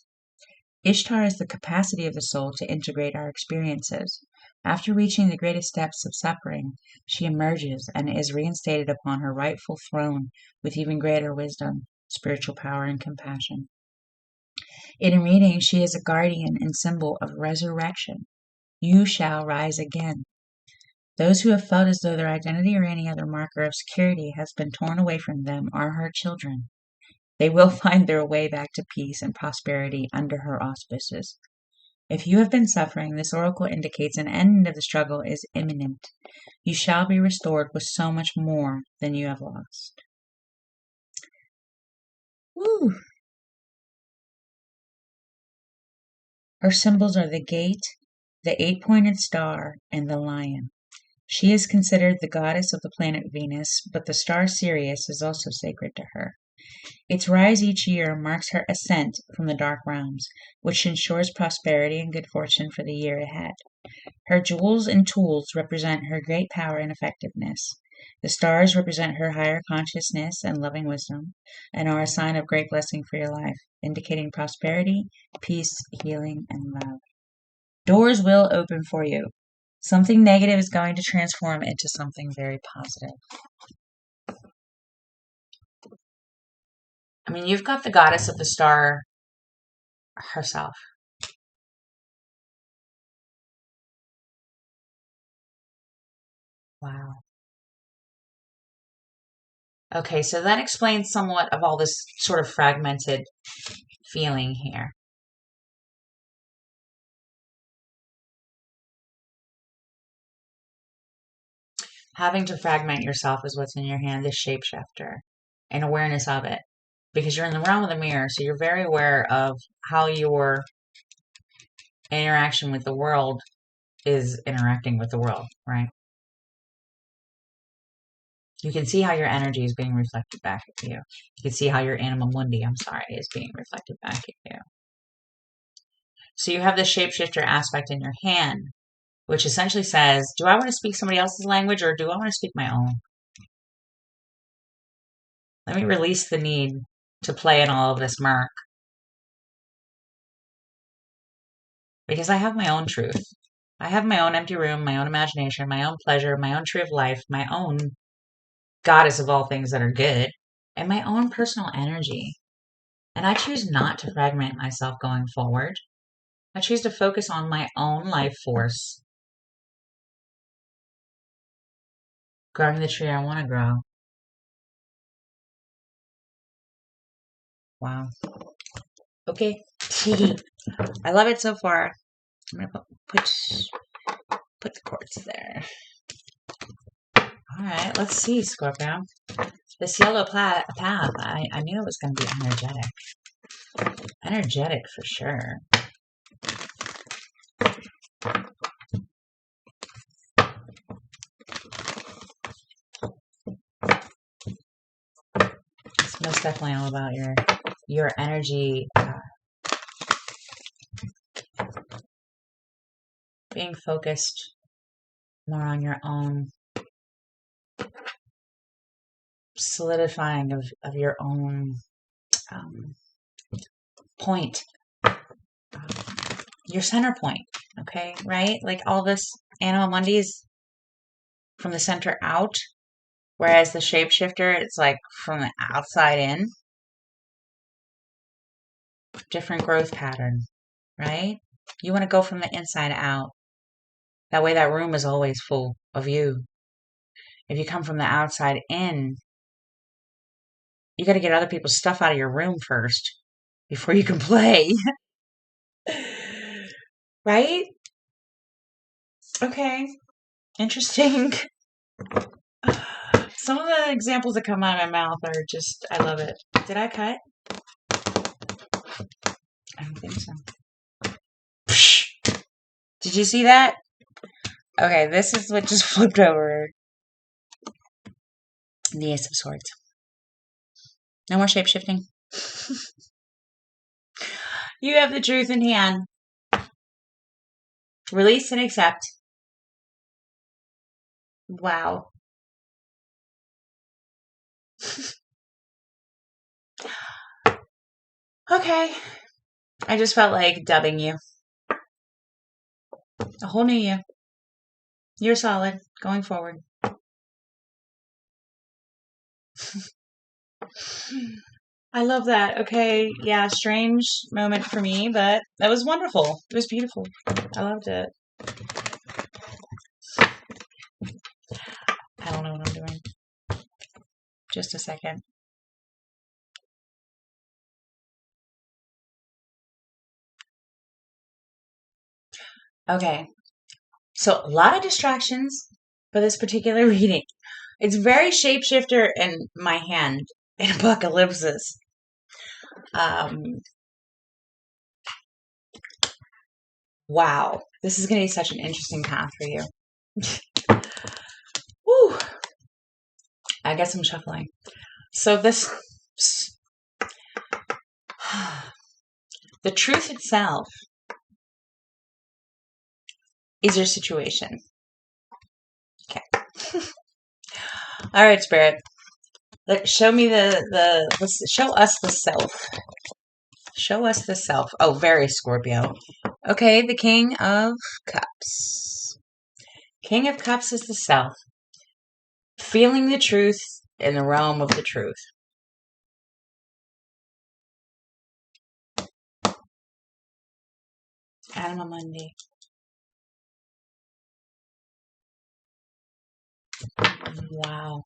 Ishtar is the capacity of the soul to integrate our experiences. After reaching the greatest depths of suffering, she emerges and is reinstated upon her rightful throne with even greater wisdom, spiritual power, and compassion. In a reading, she is a guardian and symbol of resurrection. You shall rise again. Those who have felt as though their identity or any other marker of security has been torn away from them are her children. They will find their way back to peace and prosperity under her auspices. If you have been suffering, this oracle indicates an end of the struggle is imminent. You shall be restored with so much more than you have lost. Woo! Her symbols are the gate, the 8-pointed star, and the lion. She is considered the goddess of the planet Venus, but the star Sirius is also sacred to her. Its rise each year marks her ascent from the dark realms, which ensures prosperity and good fortune for the year ahead. Her jewels and tools represent her great power and effectiveness. The stars represent her higher consciousness and loving wisdom, and are a sign of great blessing for your life, indicating prosperity, peace, healing, and love. Doors will open for you. Something negative is going to transform into something very positive. I mean, you've got the goddess of the star herself. Wow. Okay, so that explains somewhat of all this sort of fragmented feeling here. Having to fragment yourself is what's in your hand, this shapeshifter, and awareness of it. Because you're in the realm of the mirror, so you're very aware of how your interaction with the world is interacting with the world, right? You can see how your energy is being reflected back at you. You can see how your anima mundi, is being reflected back at you. So you have this shapeshifter aspect in your hand, which essentially says, do I want to speak somebody else's language or do I want to speak my own? Let me release the need to play in all of this murk. Because I have my own truth. I have my own empty room, my own imagination, my own pleasure, my own tree of life, my own goddess of all things that are good, and my own personal energy. And I choose not to fragment myself going forward. I choose to focus on my own life force, growing the tree I want to grow. Wow. Okay. I love it so far. I'm going to put the cords there. All right, let's see, Scorpio. This yellow path, I knew it was going to be energetic. Energetic for sure. It's most definitely all about your energy being focused more on your own solidifying of your own point, your center point, okay, right? Like all this Anima Mundi is from the center out, whereas the shapeshifter, it's like from the outside in. Different growth pattern, right? You want to go from the inside out. That way that room is always full of you. If you come from the outside in, you got to get other people's stuff out of your room first before you can play. Right? Okay. Interesting. Some of the examples that come out of my mouth are just, I love it. Did I cut? I don't think so. Did you see that? Okay, this is what just flipped over. The Ace of Swords. No more shape-shifting. You have the truth in hand. Release and accept. Wow. Okay. I just felt like dubbing you. A whole new you. You're solid going forward. I love that. Okay. Yeah, strange moment for me, but that was wonderful. It was beautiful. I loved it. I don't know what I'm doing. Just a second. Okay. So a lot of distractions for this particular reading. It's very shapeshifter in my hand in Apocalypsis. Wow. This is going to be such an interesting path for you. Woo. I guess I'm shuffling. So this, the truth itself is your situation. Okay. All right, Spirit. Show me show us the self. Show us the self. Oh, very Scorpio. Okay, the King of Cups. King of Cups is the self. Feeling the truth in the realm of the truth. Anima Mundi. Wow.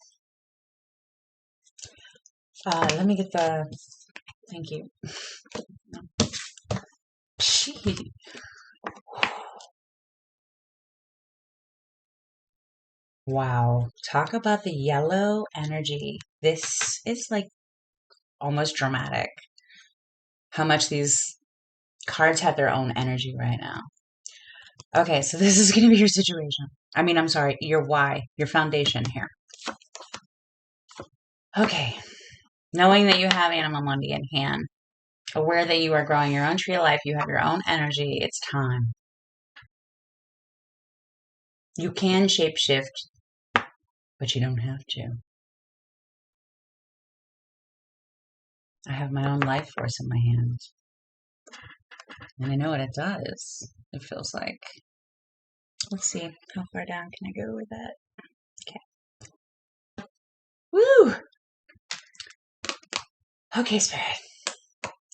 Let me get the... Thank you. Gee. Wow. Talk about the yellow energy. This is like almost dramatic. How much these cards have their own energy right now. Okay, so this is going to be your situation. I'm sorry, your why, your foundation here. Okay. Knowing that you have Anima Mundi in hand, aware that you are growing your own tree of life, you have your own energy, it's time. You can shapeshift, but you don't have to. I have my own life force in my hands. And I know what it does. It feels like. Let's see. How far down can I go with that? Okay. Woo! Okay, Spirit.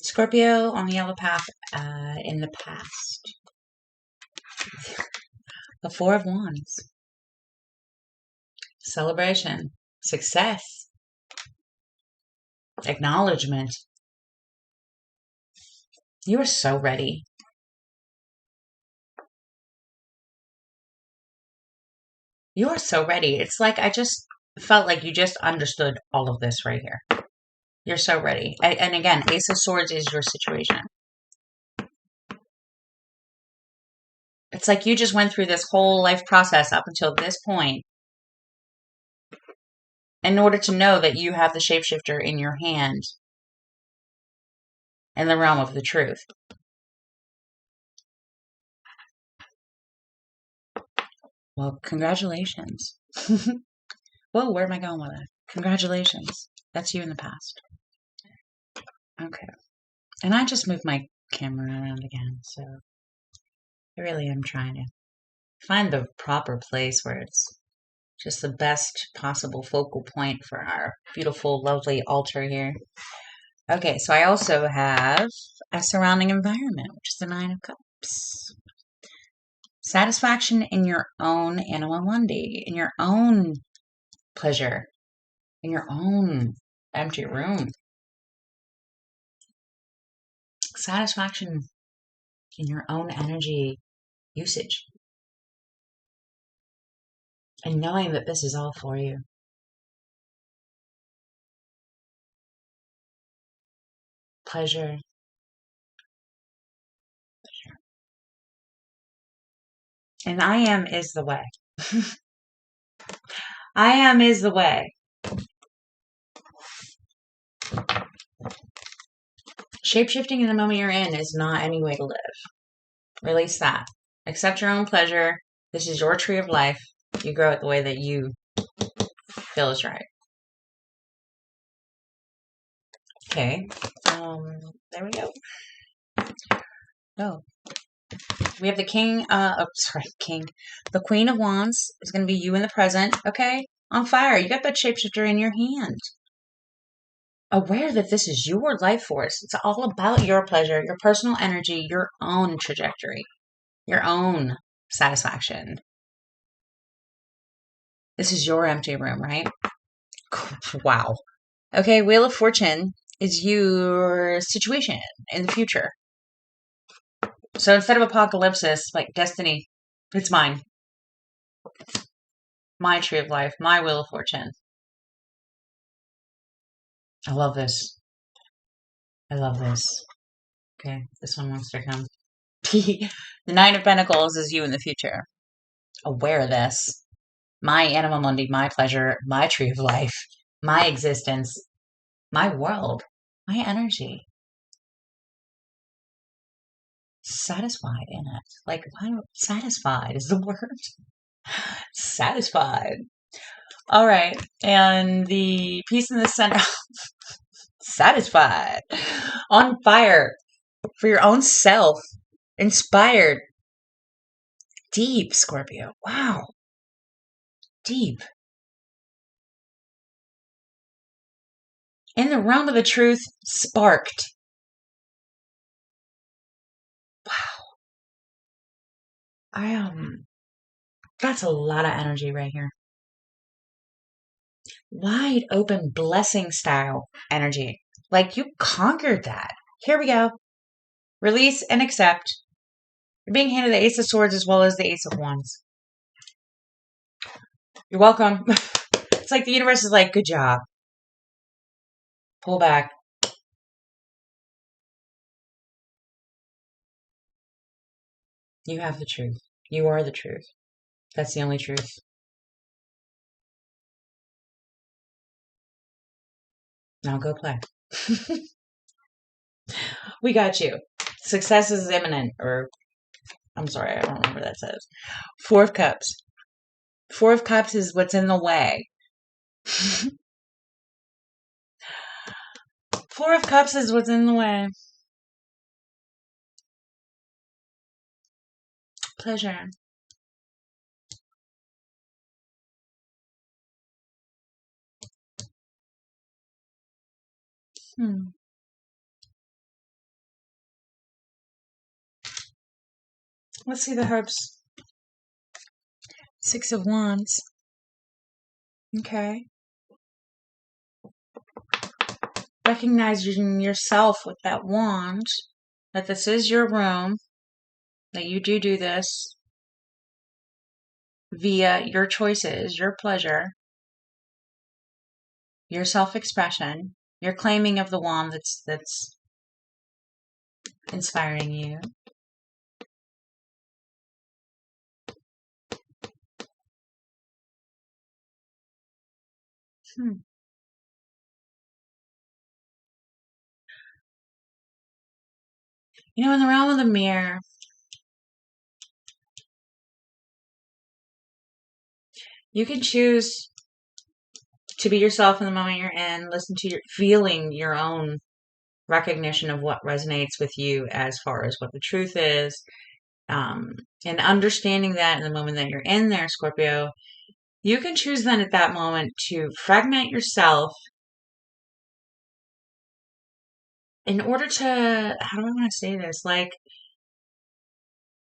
Scorpio on the yellow path in the past. The Four of Wands. Celebration. Success. Acknowledgement. You are so ready. You are so ready. It's like I just felt like you just understood all of this right here. You're so ready. And again, Ace of Swords is your situation. It's like you just went through this whole life process up until this point in order to know that you have the shapeshifter in your hand in the realm of the truth. Well, congratulations. Whoa, where am I going with that? Congratulations. That's you in the past. Okay. And I just moved my camera around again, so I really am trying to find the proper place where it's just the best possible focal point for our beautiful, lovely altar here. Okay, so I also have a surrounding environment, which is the Nine of Cups. Satisfaction in your own Anima Mundi, in your own pleasure, in your own empty room. Satisfaction in your own energy usage. And knowing that this is all for you. pleasure. And I am is the way. I am is the way. Shapeshifting in the moment you're in is not any way to live. Release that. Accept your own pleasure. This is your tree of life. You grow it the way that you feel is right. Okay. There we go. Oh. We have the the Queen of Wands is going to be you in the present. Okay. On fire. You got that shapeshifter in your hand. Aware that this is your life force. It's all about your pleasure, your personal energy, your own trajectory, your own satisfaction. This is your empty room, right? Wow. Okay, Wheel of Fortune is your situation in the future. So instead of apocalypsis, like destiny, it's mine. My tree of life, my Wheel of Fortune. I love this. I love this. Okay, this one wants to come. The Nine of Pentacles is you in the future. Aware of this. My Anima Mundi, my pleasure, my tree of life, my existence, my world, my energy. Satisfied in it. Like, satisfied is the word. Satisfied. All right. And the piece in the center. Satisfied. On fire for your own self. Inspired. Deep, Scorpio. Wow. Deep. In the realm of the truth, sparked. Wow. That's a lot of energy right here. Wide open blessing style energy. Like you conquered that. Here we go. Release and accept. You're being handed the Ace of Swords as well as the Ace of Wands. You're welcome. It's like the universe is like, good job. Pull back. You have the truth. You are the truth. That's the only truth. Now go play. We got you. Success is imminent. Or, I'm sorry, I don't remember what that says. Four of Cups. Four of Cups is what's in the way. Four of Cups is what's in the way. Pleasure. Let's see the herbs. Six of Wands. Okay. Recognizing yourself with that wand, that this is your room, that you do this via your choices, your pleasure, your self-expression, your claiming of the wand that's inspiring you. You know, in the realm of the mirror, you can choose to be yourself in the moment you're in, listen to feeling your own recognition of what resonates with you as far as what the truth is, and understanding that in the moment that you're in there, Scorpio. You can choose then at that moment to fragment yourself in order to, how do I want to say this? Like,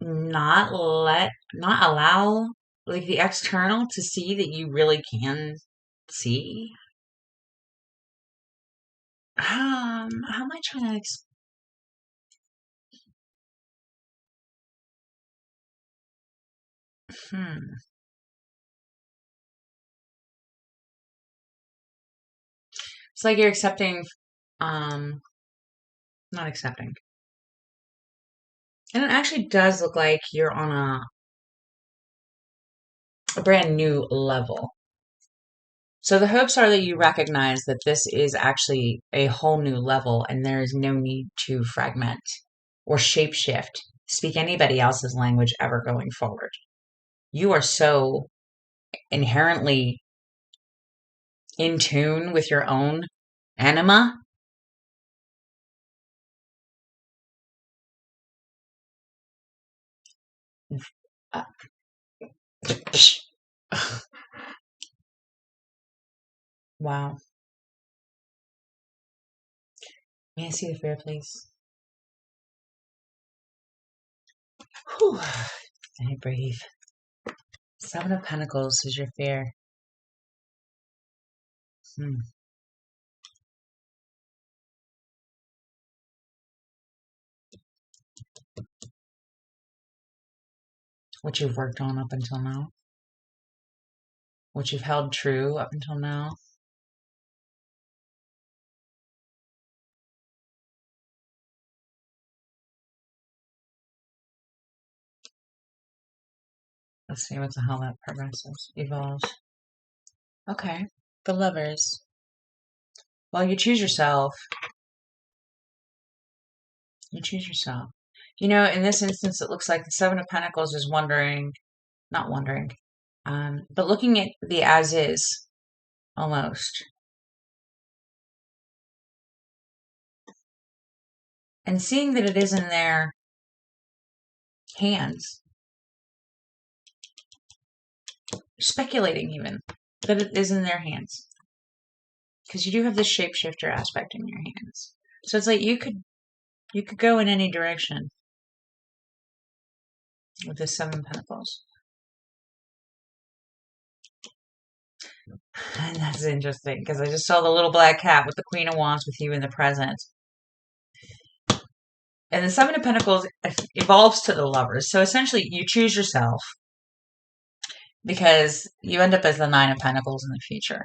not allow like the external to see that you really can see. How am I trying to It's like you're accepting not accepting. And it actually does look like you're on a brand new level. So the hopes are that you recognize that this is actually a whole new level and there is no need to fragment or shapeshift, speak anybody else's language ever going forward. You are so inherently in tune with your own anima. Uh, wow. May I see the fear, please? Whew. I breathe. Seven of Pentacles is your fear. What you've worked on up until now. What you've held true up until now. Let's see what the hell that progresses, evolves. Okay. The Lovers. Well, you choose yourself. You choose yourself. You know, in this instance, it looks like the Seven of Pentacles is not wondering, but looking at the as is, almost. And seeing that it is in their hands. Speculating even that it is in their hands. Because you do have this shapeshifter aspect in your hands. So it's like you could go in any direction with the Seven of Pentacles. And that's interesting because I just saw the little black cat with the Queen of Wands with you in the present. And the Seven of Pentacles evolves to the Lovers. So essentially you choose yourself because you end up as the Nine of Pentacles in the future,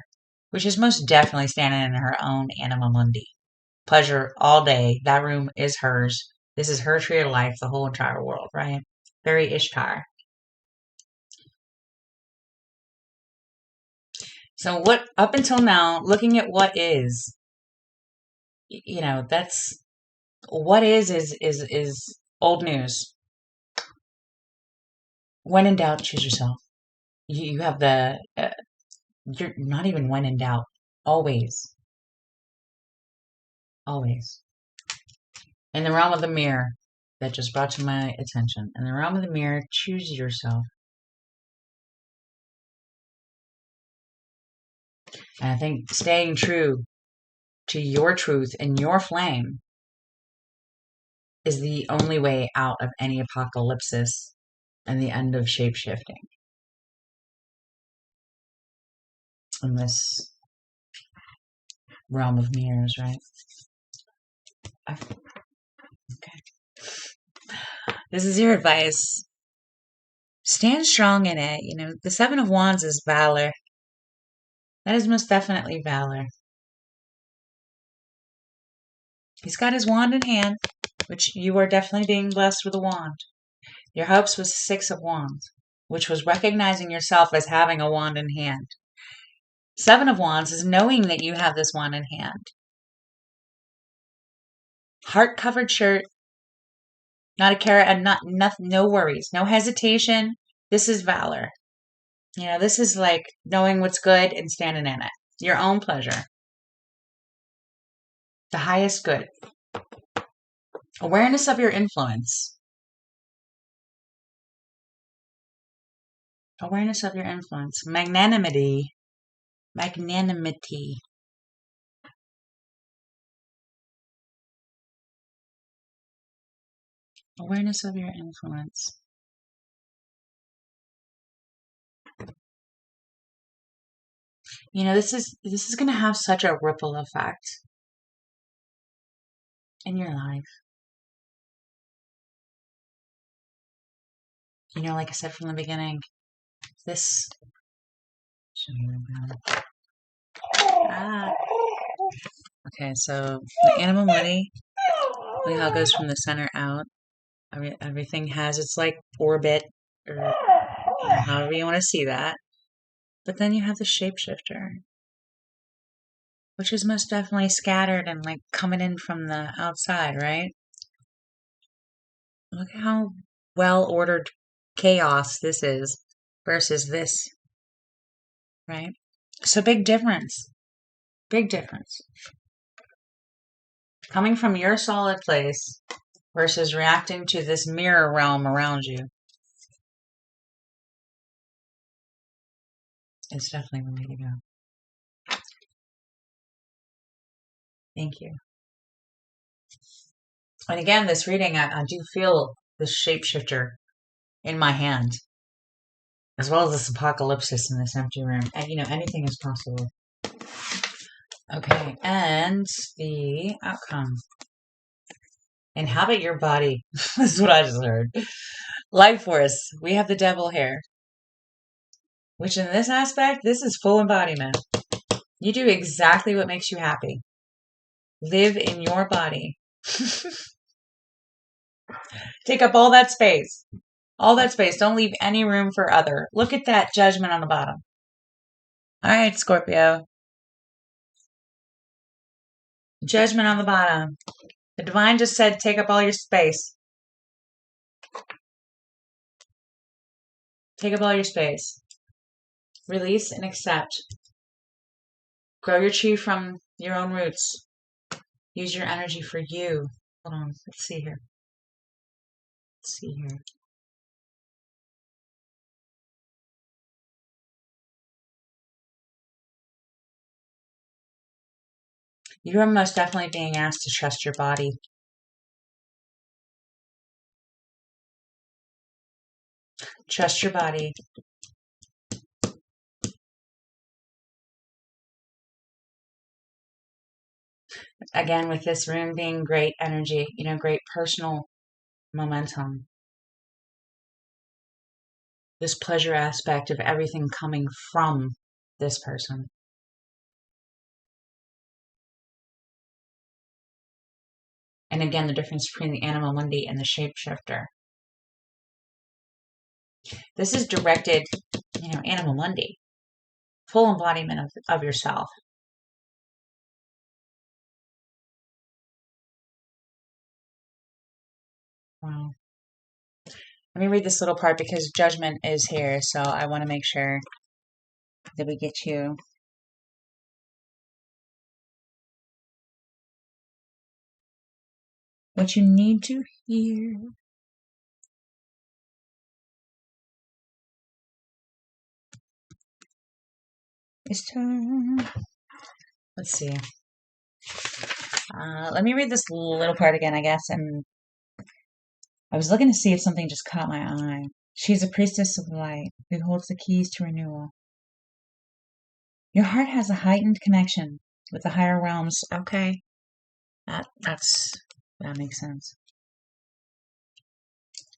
which is most definitely standing in her own anima mundi. Pleasure all day. That room is hers. This is her tree of life, the whole entire world, right? Very Ishtar. So what, up until now, looking at what is, you know, that's, what is old news. When in doubt, choose yourself. You have you're not even when in doubt. Always. Always. In the realm of the mirror, that just brought to my attention. In the realm of the mirror, choose yourself. And I think staying true to your truth and your flame is the only way out of any apocalypsis and the end of shapeshifting in this realm of mirrors, right? Okay. This is your advice. Stand strong in it. You know, the Seven of Wands is valor. That is most definitely valor. He's got his wand in hand, which you are definitely being blessed with a wand. Your hopes was Six of Wands, which was recognizing yourself as having a wand in hand. Seven of Wands is knowing that you have this wand in hand. Heart-covered shirt, not a carrot, and no worries, no hesitation. This is valor. You know, this is like knowing what's good and standing in it. Your own pleasure. The highest good. Awareness of your influence. Awareness of your influence. Magnanimity. Magnanimity. Awareness of your influence. You know, this is going to have such a ripple effect in your life. You know, like I said from the beginning, this. Okay, so the animal money. Look how it goes from the center out. Everything has its like orbit, or however you want to see that. But then you have the shapeshifter, which is most definitely scattered and like coming in from the outside, right? Look at how well ordered chaos this is versus this, right? So big difference. Big difference. Coming from your solid place versus reacting to this mirror realm around you. It's definitely the way to go. Thank you. And again, this reading, I do feel the shapeshifter in my hand, as well as this apocalypse in this empty room. And, anything is possible. Okay, and the outcome. Inhabit your body. This is what I just heard. Life force. We have the devil here. Which in this aspect, this is full embodiment. You do exactly what makes you happy. Live in your body. Take up all that space. All that space. Don't leave any room for other. Look at that judgment on the bottom. All right, Scorpio. Judgment on the bottom. The divine just said, take up all your space. Take up all your space. Release and accept. Grow your chi from your own roots. Use your energy for you. Hold on. Let's see here. You are most definitely being asked to trust your body. Trust your body. Again, with this room being great energy, great personal momentum. This pleasure aspect of everything coming from this person. And again, the difference between the Anima Mundi and the shapeshifter. This is directed, Anima Mundi. Full embodiment of yourself. Wow. Let me read this little part because judgment is here, so I want to make sure that we get you. What you need to hear. It's time. Let's see. Let me read this little part again, I guess. And I was looking to see if something just caught my eye. She is a priestess of light who holds the keys to renewal. Your heart has a heightened connection with the higher realms. Okay, that makes sense.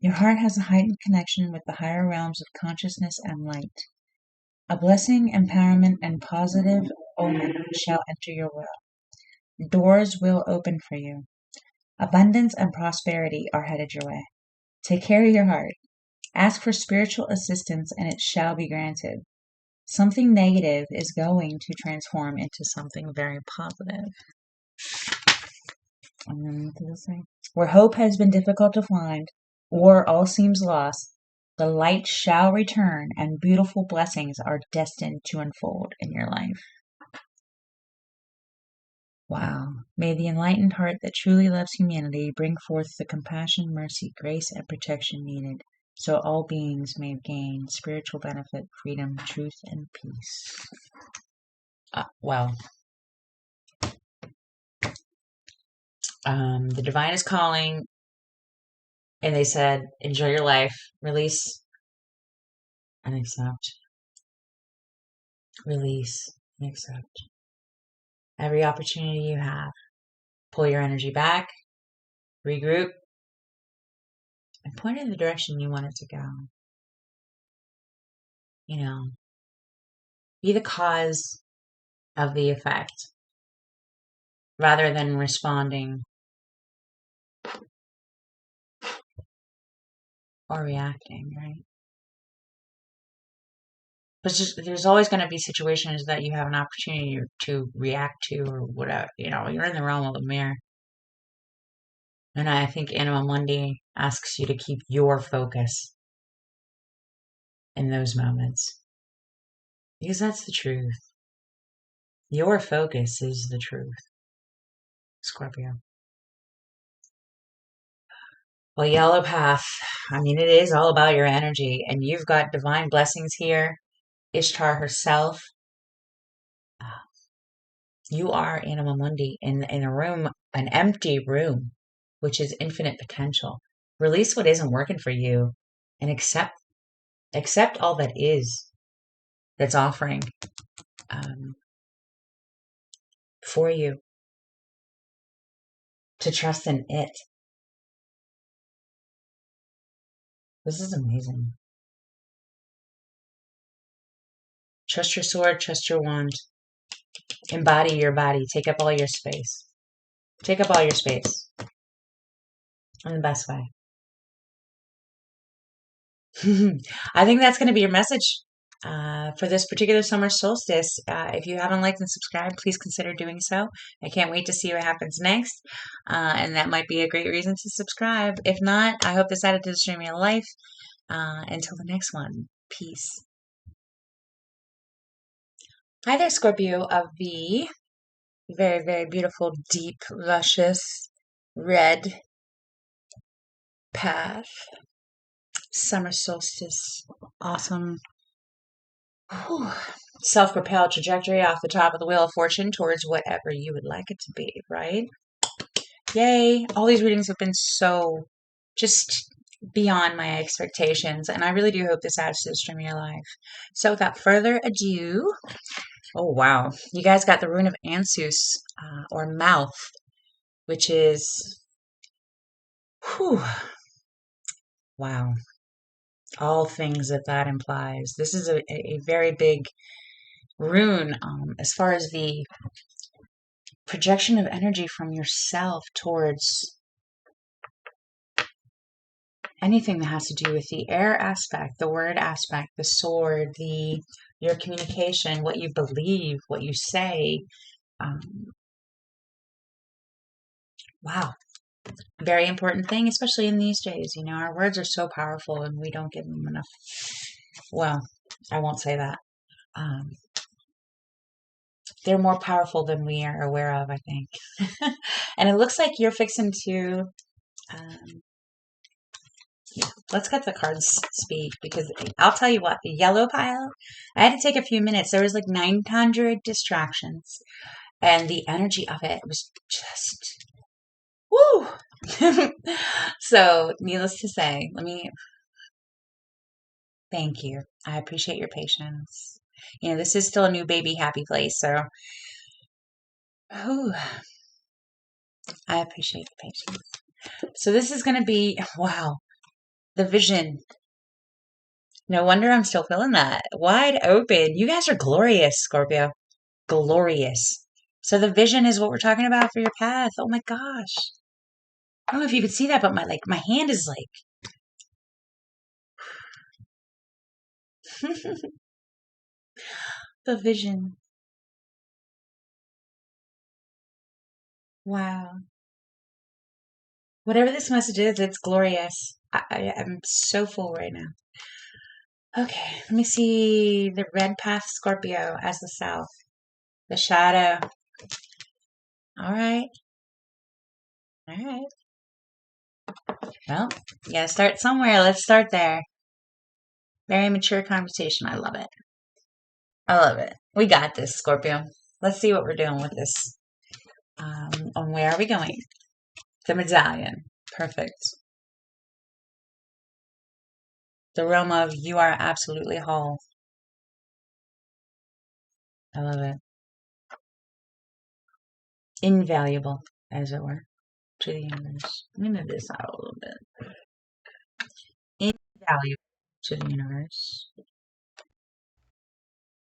Your heart has a heightened connection with the higher realms of consciousness and light. A blessing, empowerment, and positive omen shall enter your will. Doors will open for you. Abundance and prosperity are headed your way. Take care of your heart. Ask for spiritual assistance and it shall be granted. Something negative is going to transform into something very positive. And then what does it say? Where hope has been difficult to find, or all seems lost, the light shall return and beautiful blessings are destined to unfold in your life. Wow. May the enlightened heart that truly loves humanity bring forth the compassion, mercy, grace, and protection needed, so all beings may gain spiritual benefit, freedom, truth, and peace. The divine is calling, and they said, enjoy your life, release, and accept. Release and accept. Every opportunity you have, pull your energy back, regroup, and point in the direction you want it to go. Be the cause of the effect rather than responding or reacting, right? But there's always going to be situations that you have an opportunity to react to or whatever. You're in the realm of the mirror. And I think Anima Mundi asks you to keep your focus in those moments. Because that's the truth. Your focus is the truth, Scorpio. Well, Yellow Path, I mean, it is all about your energy, and you've got divine blessings here. Ishtar herself. You are Anima Mundi in a room, an empty room, which is infinite potential. Release what isn't working for you and accept all that is that's offering for you to trust in it. This is amazing. Trust your sword, trust your wand. Embody your body. Take up all your space. Take up all your space in the best way. I think that's going to be your message for this particular summer solstice. If you haven't liked and subscribed, please consider doing so. I can't wait to see what happens next. And that might be a great reason to subscribe. If not, I hope this added to the stream of your life. Until the next one, peace. Hi there, Scorpio of the very, very beautiful, deep, luscious, red path. Summer solstice. Awesome. Self-propelled trajectory off the top of the wheel of fortune towards whatever you would like it to be, right? Yay. All these readings have been so just beyond my expectations, and I really do hope this adds to the stream of your life. So without further ado, oh wow, you guys got the rune of Ansus, or mouth, which is, whew, wow, all things that implies. This is a very big rune as far as the projection of energy from yourself towards anything that has to do with the air aspect, the word aspect, the sword, your communication, what you believe, what you say. Wow. Very important thing, especially in these days. Our words are so powerful and we don't give them enough. Well, I won't say that. They're more powerful than we are aware of, I think. And it looks like you're fixing to, yeah, let's get the cards speak, because I'll tell you what, the yellow pile, I had to take a few minutes. There was like 900 distractions, and the energy of it was just, woo! So, needless to say, thank you. I appreciate your patience. This is still a new baby happy place, so, whew, I appreciate the patience. So this is going to be, wow, the vision. No wonder I'm still feeling that. Wide open. You guys are glorious, Scorpio. Glorious. So the vision is what we're talking about for your path. Oh my gosh. I don't know if you could see that, but my hand is like the vision. Wow. Whatever this message is, it's glorious. I'm so full right now. Okay, let me see the red path Scorpio as the south. The shadow. All right. All right. Well, you gotta start somewhere. Let's start there. Very mature conversation. I love it. I love it. We got this, Scorpio. Let's see what we're doing with this. And where are we going? The medallion. Perfect. The realm of you are absolutely whole. I love it. Invaluable, as it were, to the universe. Let me move this out a little bit. Invaluable to the universe.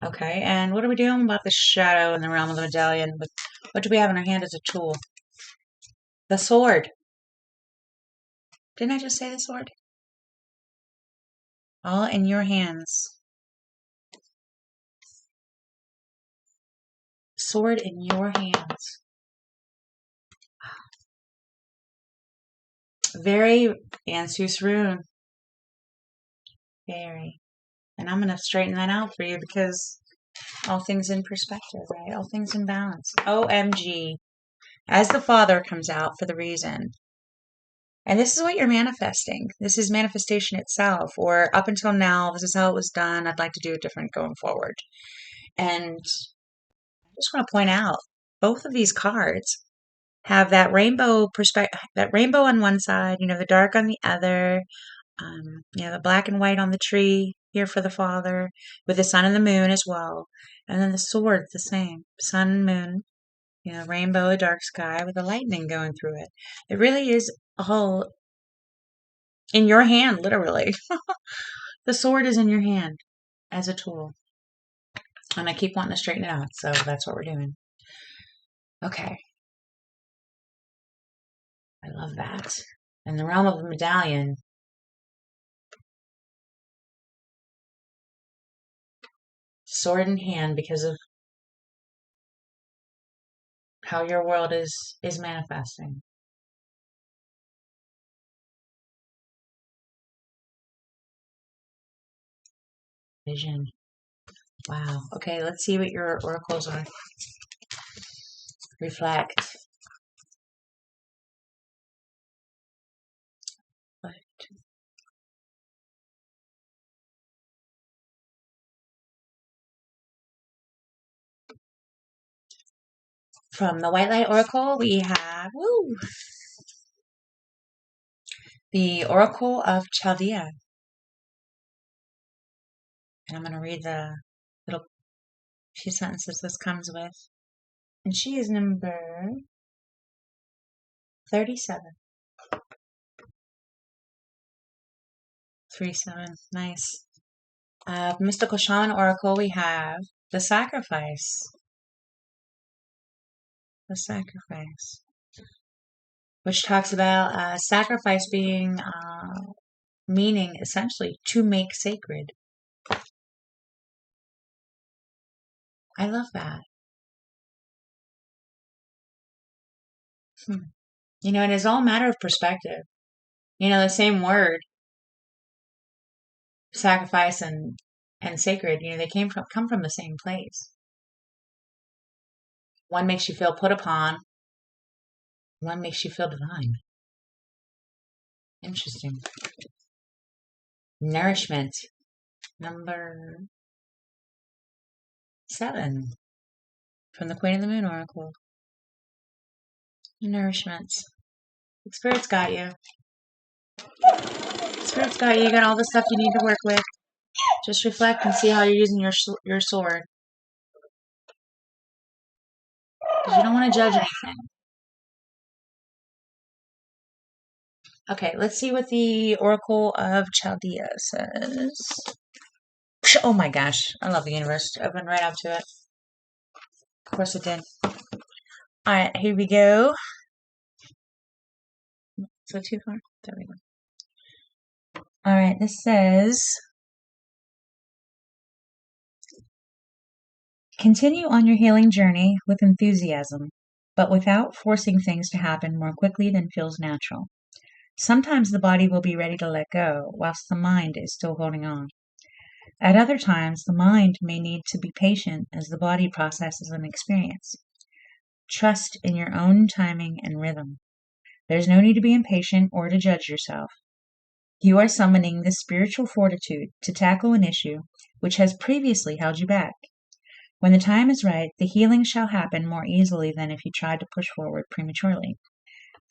Okay, and what are we doing about the shadow in the realm of the medallion? What do we have in our hand as a tool? The sword. Didn't I just say the sword? All in your hands. Sword in your hands. Very Ansus rune. Very. And I'm going to straighten that out for you because all things in perspective, right? All things in balance. OMG. As the Father comes out for the reason. And this is what you're manifesting. This is manifestation itself. Or up until now, this is how it was done. I'd like to do it different going forward. And I just want to point out, both of these cards have that rainbow perspective, that rainbow on one side, the dark on the other, the black and white on the tree here for the Father, with the sun and the moon as well. And then the sword, the same, sun and moon, rainbow, a dark sky with the lightning going through it. It really is all in your hand, literally. The sword is in your hand as a tool. And I keep wanting to straighten it out, so that's what we're doing. Okay. I love that. In the realm of a medallion, sword in hand because of how your world is manifesting. Vision. Wow. Okay, let's see what your oracles are. Reflect. From the White Light Oracle, we have the Oracle of Chaldea. And I'm going to read the little few sentences this comes with. And she is number 37. 37. Nice. Mystical Shaman Oracle, we have the Sacrifice. The Sacrifice. Which talks about sacrifice being meaning essentially to make sacred. I love that. It is all a matter of perspective. The same word, sacrifice and sacred, they come from the same place. One makes you feel put upon, one makes you feel divine. Interesting. Nourishment, number 7, from the Queen of the Moon Oracle. Nourishment. Spirit's got you. Spirit's got you. You got all the stuff you need to work with. Just reflect and see how you're using your sword. Because you don't want to judge anything. Okay, let's see what the Oracle of Chaldea says. Oh my gosh, I love the universe. I went right up to it. Of course it did. Alright, here we go. So too far? There we go. Alright, this says, continue on your healing journey with enthusiasm, but without forcing things to happen more quickly than feels natural. Sometimes the body will be ready to let go, whilst the mind is still holding on. At other times, the mind may need to be patient as the body processes an experience. Trust in your own timing and rhythm. There's no need to be impatient or to judge yourself. You are summoning the spiritual fortitude to tackle an issue which has previously held you back. When the time is right, the healing shall happen more easily than if you tried to push forward prematurely.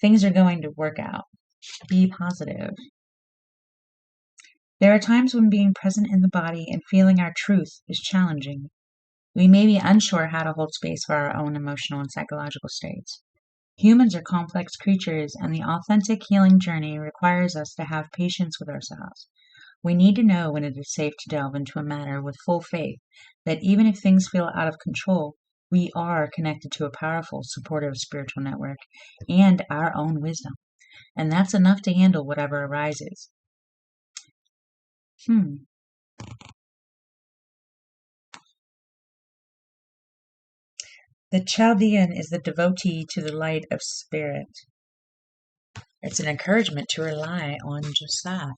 Things are going to work out. Be positive. There are times when being present in the body and feeling our truth is challenging. We may be unsure how to hold space for our own emotional and psychological states. Humans are complex creatures, and the authentic healing journey requires us to have patience with ourselves. We need to know when it is safe to delve into a matter with full faith that even if things feel out of control, we are connected to a powerful, supportive spiritual network and our own wisdom. And that's enough to handle whatever arises. Hmm. The Chaldean is the devotee to the light of spirit. It's an encouragement to rely on just that.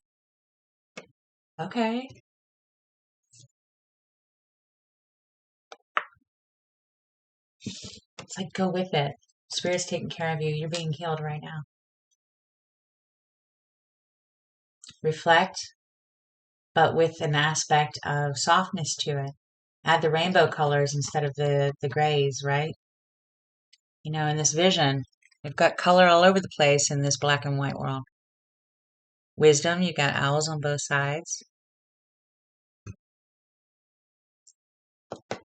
Okay. It's like go with it. Spirit's taking care of you. You're being healed right now. Reflect, but with an aspect of softness to it. Add the rainbow colors instead of the grays, right? You know, in this vision, you've got color all over the place in this black and white world. Wisdom, you got owls on both sides.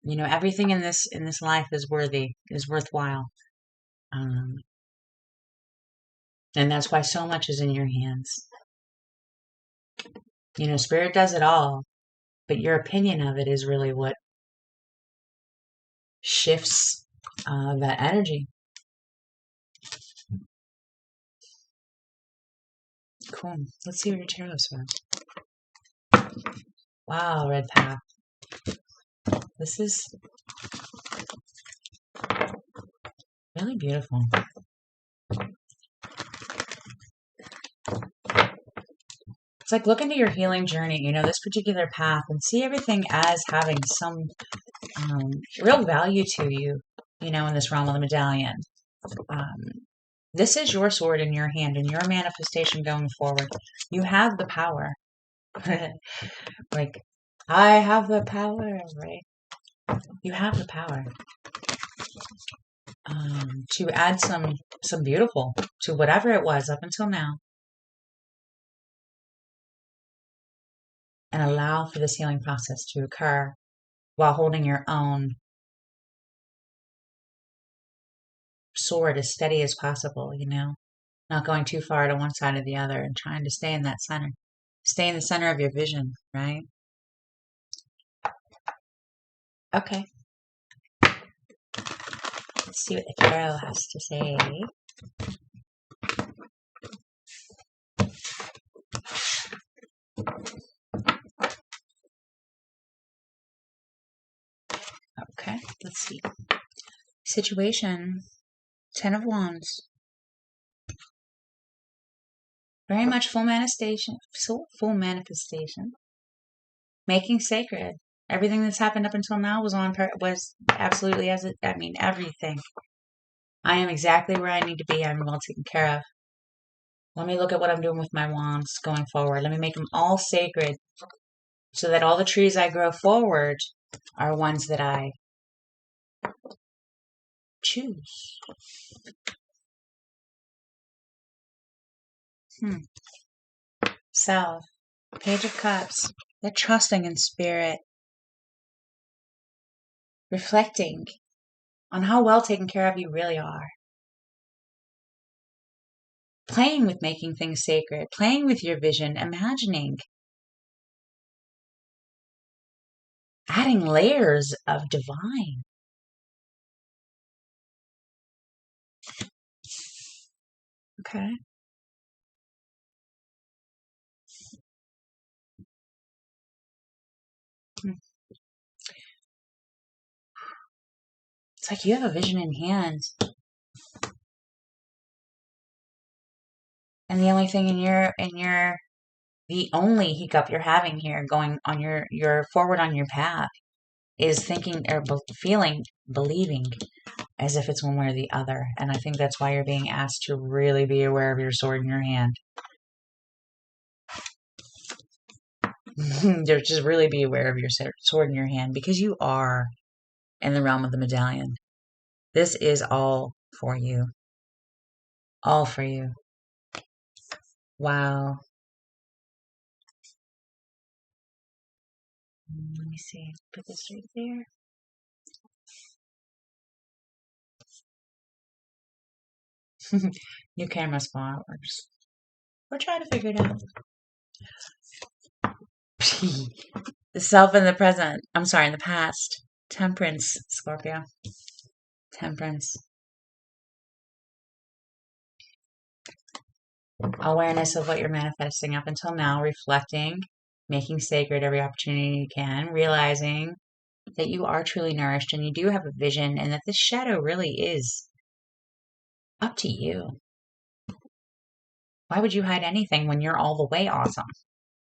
You know, everything in this life is worthwhile. Um, and that's why so much is in your hands. You know, spirit does it all, but your opinion of it is really what shifts that energy. Cool. Let's see what your tarot says. Wow, red path. This is really beautiful. It's like look into your healing journey, you know, this particular path, and see everything as having some real value to you, you know, in this realm of the medallion. This is your sword in your hand and your manifestation going forward. You have the power. Like, I have the power, right? You have the power to add some beautiful to whatever it was up until now, and allow for this healing process to occur while holding your own sword as steady as possible, you know, not going too far to one side or the other, and trying to stay in that center. Stay in the center of your vision, right? Okay. Let's see what the tarot has to say. Okay, let's see. Situation, 10 of Wands. Very much full manifestation, full manifestation. Making sacred. Everything that's happened up until now was absolutely as it, I mean, everything. I am exactly where I need to be. I'm well taken care of. Let me look at what I'm doing with my wands going forward. Let me make them all sacred so that all the trees I grow forward are ones that I choose. Self. Page of Cups. They're trusting in spirit. Reflecting on how well taken care of you really are. Playing with making things sacred. Playing with your vision. Imagining. Adding layers of divine. Okay. It's like you have a vision in hand. And the only thing the only hiccup you're having here going on your forward on your path is thinking or feeling, believing as if it's one way or the other. And I think that's why you're being asked to really be aware of your sword in your hand. Just really be aware of your sword in your hand, because you are in the realm of the medallion. This is all for you. All for you. Wow. Let me see. Put this right there. New camera spot. We're trying to figure it out. The self in the present. I'm sorry, in the past. Temperance, Scorpio. Temperance. Awareness of what you're manifesting up until now. Reflecting. making sacred every opportunity you can, realizing that you are truly nourished and you do have a vision and that this shadow really is up to you. Why would you hide anything when you're all the way awesome?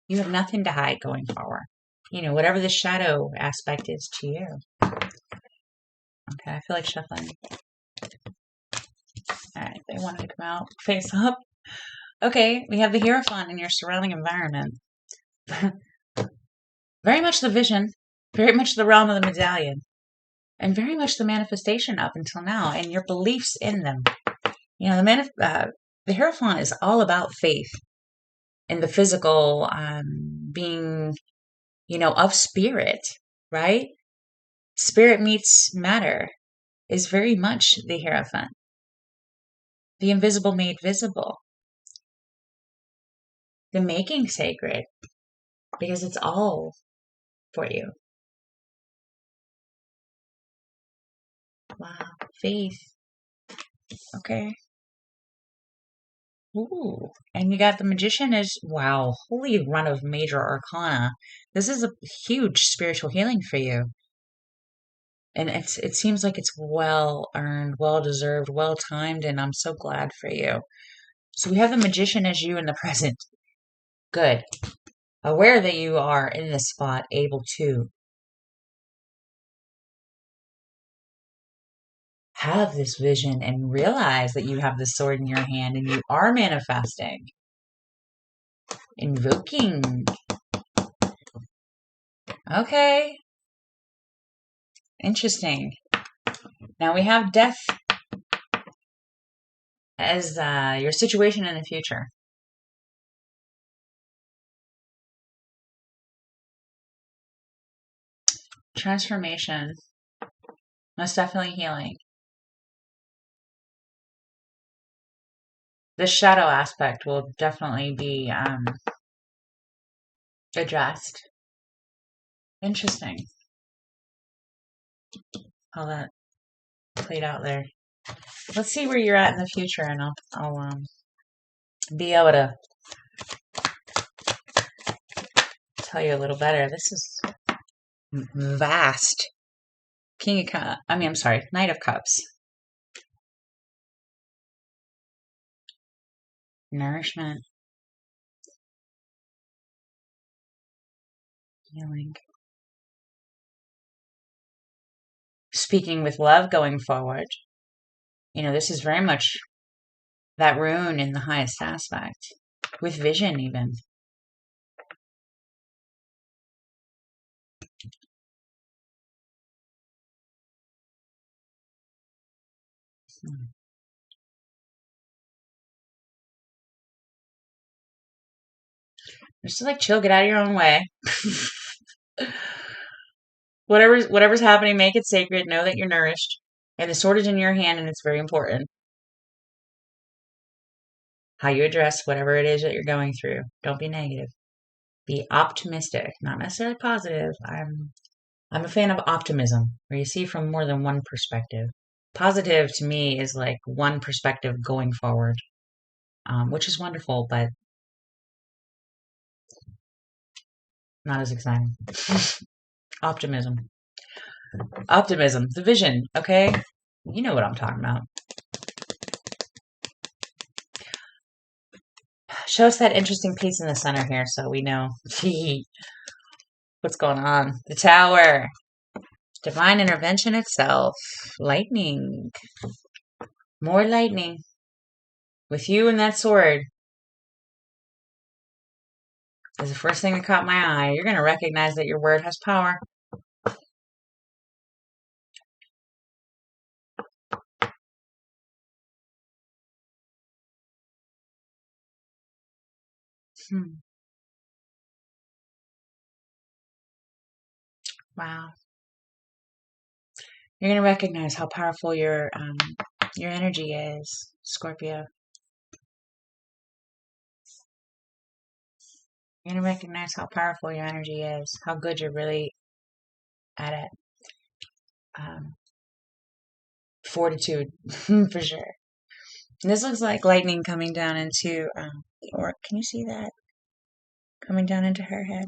You have nothing to hide going forward. Whatever the shadow aspect is to you. Okay, I feel like shuffling. All right, they wanted to come out face up. Okay, we have the Hierophant in your surrounding environment. Very much the vision, very much the realm of the medallion, and very much the manifestation up until now, and your beliefs in them. The Hierophant is all about faith in the physical, being, of spirit, right? Spirit meets matter is very much the Hierophant. The invisible made visible. The making sacred, because it's all for you. Wow, faith. Okay. Ooh, and you got the Magician is, wow, holy run of major arcana. This is a huge spiritual healing for you. And it seems like it's well earned, well deserved, well timed, and I'm so glad for you. So we have the Magician as you in the present. Good. Aware that you are in this spot, able to have this vision and realize that you have this sword in your hand and you are manifesting, invoking. Okay. Interesting. Now we have death as your situation in the future. Transformation. Most definitely healing. The shadow aspect will definitely be addressed. Interesting. How that played out there. Let's see where you're at in the future, and I'll be able to tell you a little better. This is vast. Knight of Cups. Nourishment. Healing. Speaking with love going forward. This is very much that rune in the highest aspect. With vision, even. Just like chill, get out of your own way. Whatever's happening, make it sacred. Know that you're nourished. And the sword is in your hand, and it's very important. How you address whatever it is that you're going through. Don't be negative. Be optimistic, not necessarily positive. I'm a fan of optimism, where you see from more than one perspective. Positive to me is like one perspective going forward, which is wonderful, but not as exciting. Optimism. Optimism. The vision, okay? You know what I'm talking about. Show us that interesting piece in the center here so we know what's going on. The Tower. Divine intervention itself. Lightning. More lightning. With you and that sword. Is the first thing that caught my eye. You're going to recognize that your word has power. Wow. You're going to recognize how powerful your energy is, Scorpio. You're going to recognize how powerful your energy is, how good you're really at it. Fortitude, for sure. And this looks like lightning coming down into, or can you see that? Coming down into her head.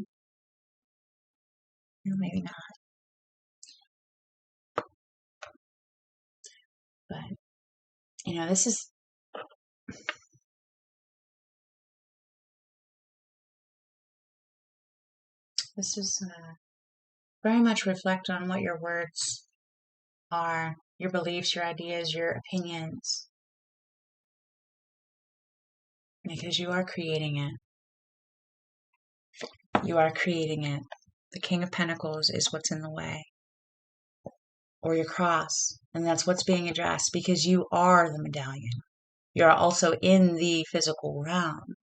No, maybe not. But, this is very much reflect on what your words are, your beliefs, your ideas, your opinions. Because you are creating it. You are creating it. The King of Pentacles is what's in the way. Or your cross. And that's what's being addressed because you are the medallion. You're also in the physical realm.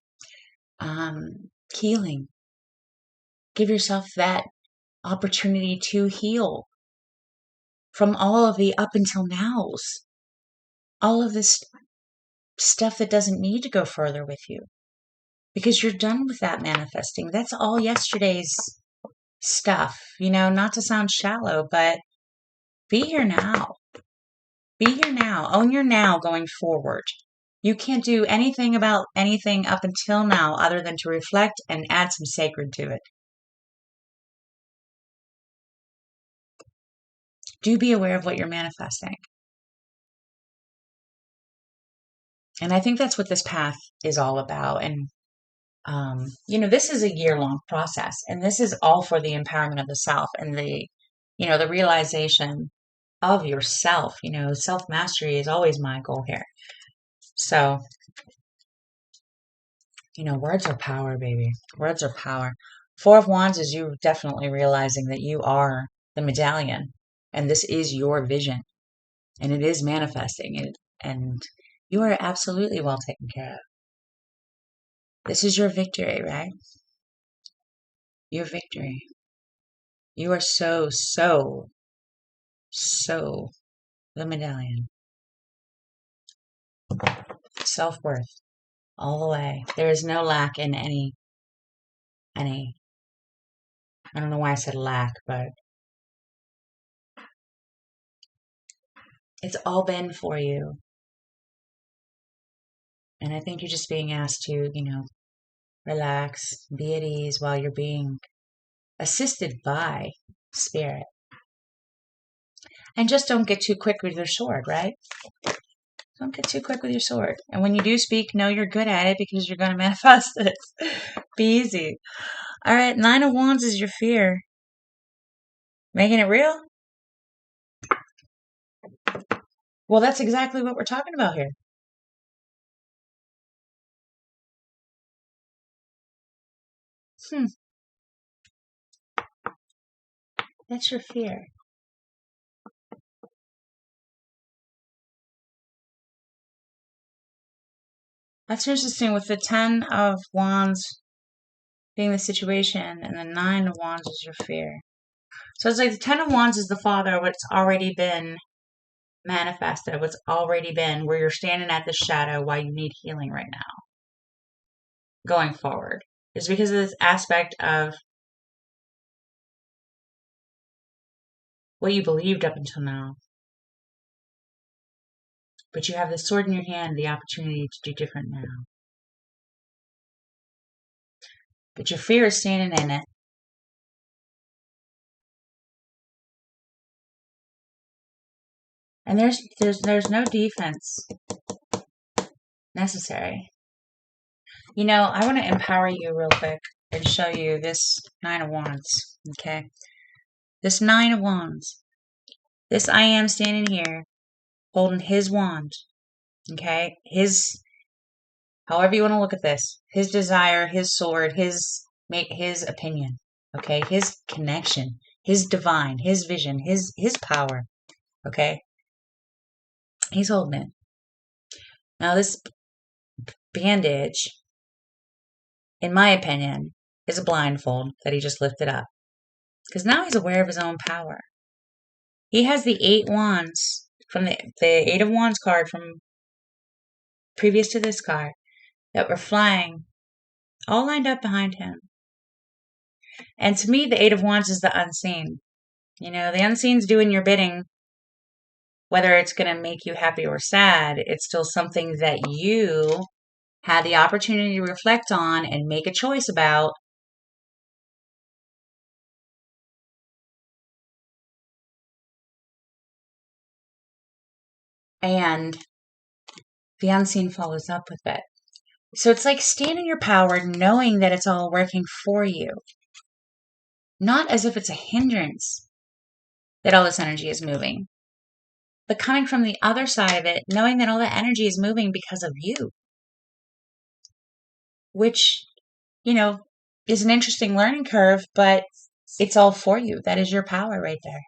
Healing. Give yourself that opportunity to heal from all of the up until nows. All of this stuff that doesn't need to go further with you. Because you're done with that manifesting. That's all yesterday's stuff. Not to sound shallow, but be here now. Be here now. Own your now going forward. You can't do anything about anything up until now other than to reflect and add some sacred to it. Do be aware of what you're manifesting. And I think that's what this path is all about. And, this is a year-long process. And this is all for the empowerment of the self and the realization of yourself. Self-mastery is always my goal here. So, words are power, baby. Words are power. Four of Wands is you definitely realizing that you are the medallion and this is your vision and it is manifesting it and you are absolutely well taken care of. This is your victory, right? Your victory. You are so the medallion. Self-worth all the way. There is no lack in any. I don't know why I said lack, but it's all been for you. And I think you're just being asked to, relax, be at ease while you're being assisted by spirit. And just don't get too quick with your sword, right? Don't get too quick with your sword. And when you do speak, know you're good at it because you're going to manifest it. Be easy. All right, Nine of Wands is your fear. Making it real? Well, that's exactly what we're talking about here. That's your fear. That's interesting with the 10 of Wands being the situation and the 9 of Wands is your fear. So it's like the 10 of Wands is the father, what's already been manifested, what's already been where you're standing at the shadow while you need healing right now. Going forward. It's because of this aspect of what you believed up until now. But you have the sword in your hand, the opportunity to do different now. But your fear is standing in it. And there's no defense necessary. I want to empower you real quick and show you this 9 of Wands. Okay? This 9 of Wands. This I am standing here holding his wand. Okay? However you want to look at this. His desire, his sword, his opinion. Okay? His connection. His divine. His vision. His power. Okay? He's holding it. Now this bandage, in my opinion, is a blindfold that he just lifted up. Because now he's aware of his own power. He has the 8 wands from the 8 of Wands card from previous to this card that were flying all lined up behind him. And to me, the 8 of Wands is the unseen. The unseen's doing your bidding. Whether it's going to make you happy or sad, it's still something that you had the opportunity to reflect on and make a choice about. and the unseen follows up with it. So it's like stand in your power, knowing that it's all working for you, not as if it's a hindrance that all this energy is moving, but coming from the other side of it, knowing that all the energy is moving because of you, which, you know, is an interesting learning curve, but it's all for you. That is your power right there.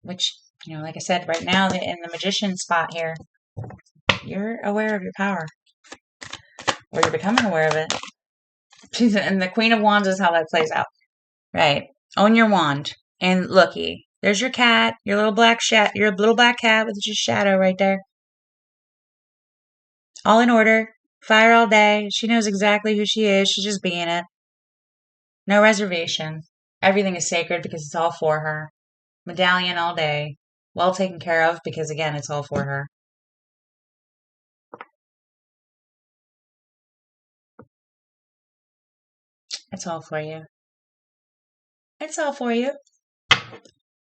Which, like I said, right now in the magician spot here, you're aware of your power, or you're becoming aware of it. And the Queen of Wands is how that plays out, right? Own your wand, and looky, there's your cat, your little black cat with just shadow right there. All in order, fire all day. She knows exactly who she is. She's just being it. No reservation. Everything is sacred because it's all for her. Medallion all day. Well taken care of because, again, it's all for her. It's all for you. It's all for you.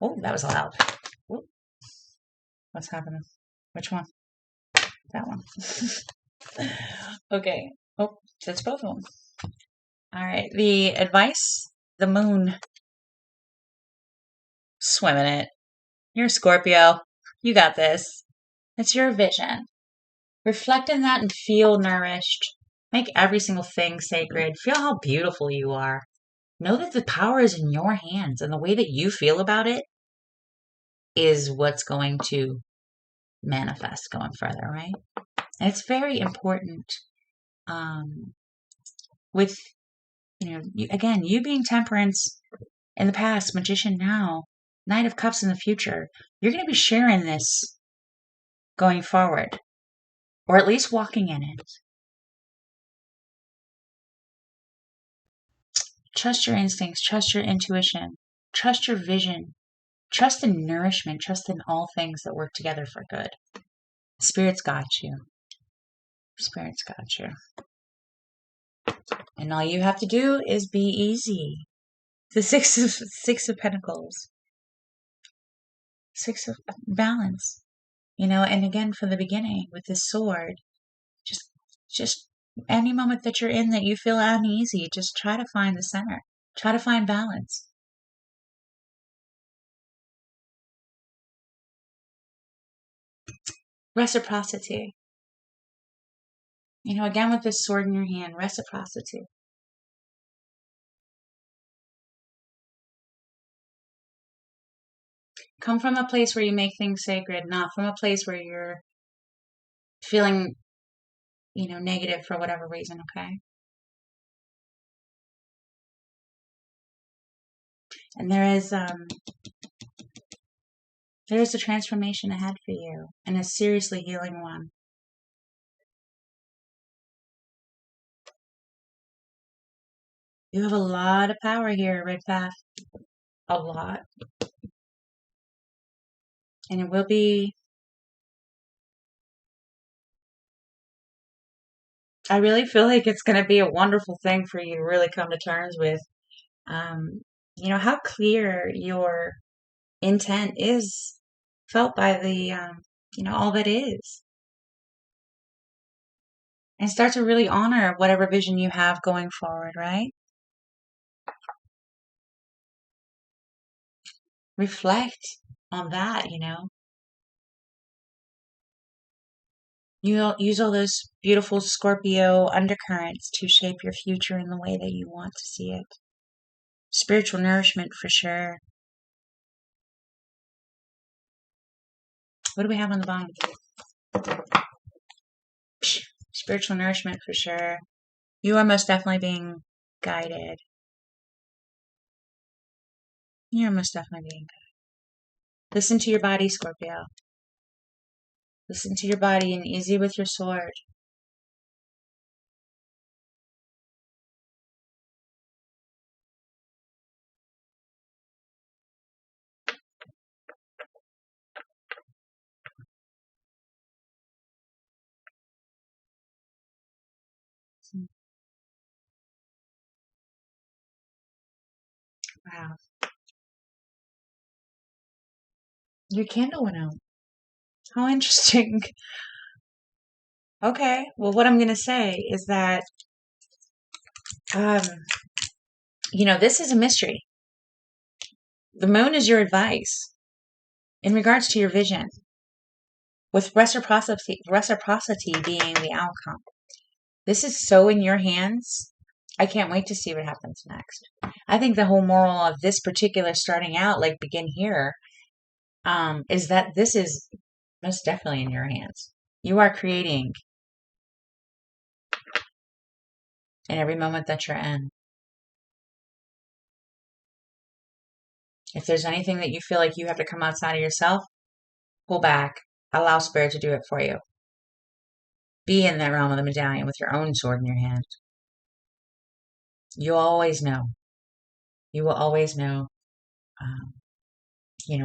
Oh, that was loud. Ooh, what's happening? Which one? That one. Okay. Oh, that's both of them. All right. The advice, the moon. Swim in it. You're a Scorpio. You got this. It's your vision. Reflect in that and feel nourished. Make every single thing sacred. Feel how beautiful you are. Know that the power is in your hands, and the way that you feel about it is what's going to manifest going further, right? And it's very important with, you being Temperance in the past, Magician now, Knight of Cups in the future. You're going to be sharing this going forward, or at least walking in it. Trust your instincts, trust your intuition, trust your vision, trust in nourishment, trust in all things that work together for good. Spirit's got you. Spirit's got you. And all you have to do is be easy. The six of Pentacles. Six of balance. And again from the beginning with this sword, just any moment that you're in that you feel uneasy, just try to find the center. Try to find balance. Reciprocity. Again with this sword in your hand, reciprocity. Come from a place where you make things sacred, not from a place where you're feeling, negative for whatever reason, okay? And there is a transformation ahead for you, and a seriously healing one. You have a lot of power here, Red Path. A lot. And it will be, I really feel like it's going to be a wonderful thing for you to really come to terms with. How clear your intent is felt by the, all that is. And start to really honor whatever vision you have going forward, right? Reflect on that, You'll use all those beautiful Scorpio undercurrents to shape your future in the way that you want to see it. Spiritual nourishment for sure. What do we have on the bottom? Spiritual nourishment for sure. You are most definitely being guided. You're most definitely being guided. Listen to your body, Scorpio. Listen to your body and easy with your sword. Wow. Your candle went out. How interesting. Okay. Well, what I'm going to say is that, um, this is a mystery. The moon is your advice in regards to your vision, with reciprocity being the outcome. This is so in your hands. I can't wait to see what happens next. I think the whole moral of this particular starting out, like begin here, is that this is most definitely in your hands. You are creating in every moment that you're in. If there's anything that you feel like you have to come outside of yourself, pull back. Allow Spirit to do it for you. Be in that realm of the medallion with your own sword in your hand. You'll always know. You will always know, um,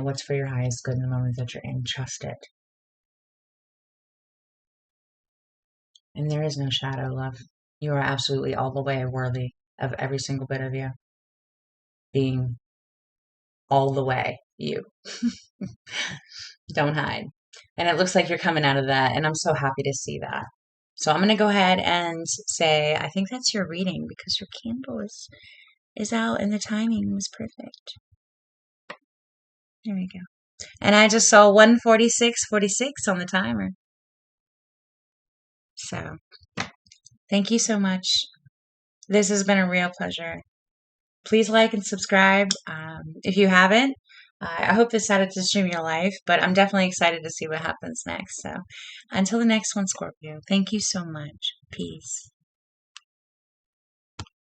what's for your highest good in the moment that you're in. Trust it. And there is no shadow, love. You are absolutely all the way worthy of every single bit of you. Being all the way you. Don't hide. And it looks like you're coming out of that, and I'm so happy to see that. So I'm going to go ahead and say, I think that's your reading because your candle is out and the timing was perfect. There we go. And I just saw 1:46:46 on the timer. So thank you so much. This has been a real pleasure. Please like and subscribe if you haven't. I hope this added to stream your life, but I'm definitely excited to see what happens next. So until the next one, Scorpio, thank you so much. Peace.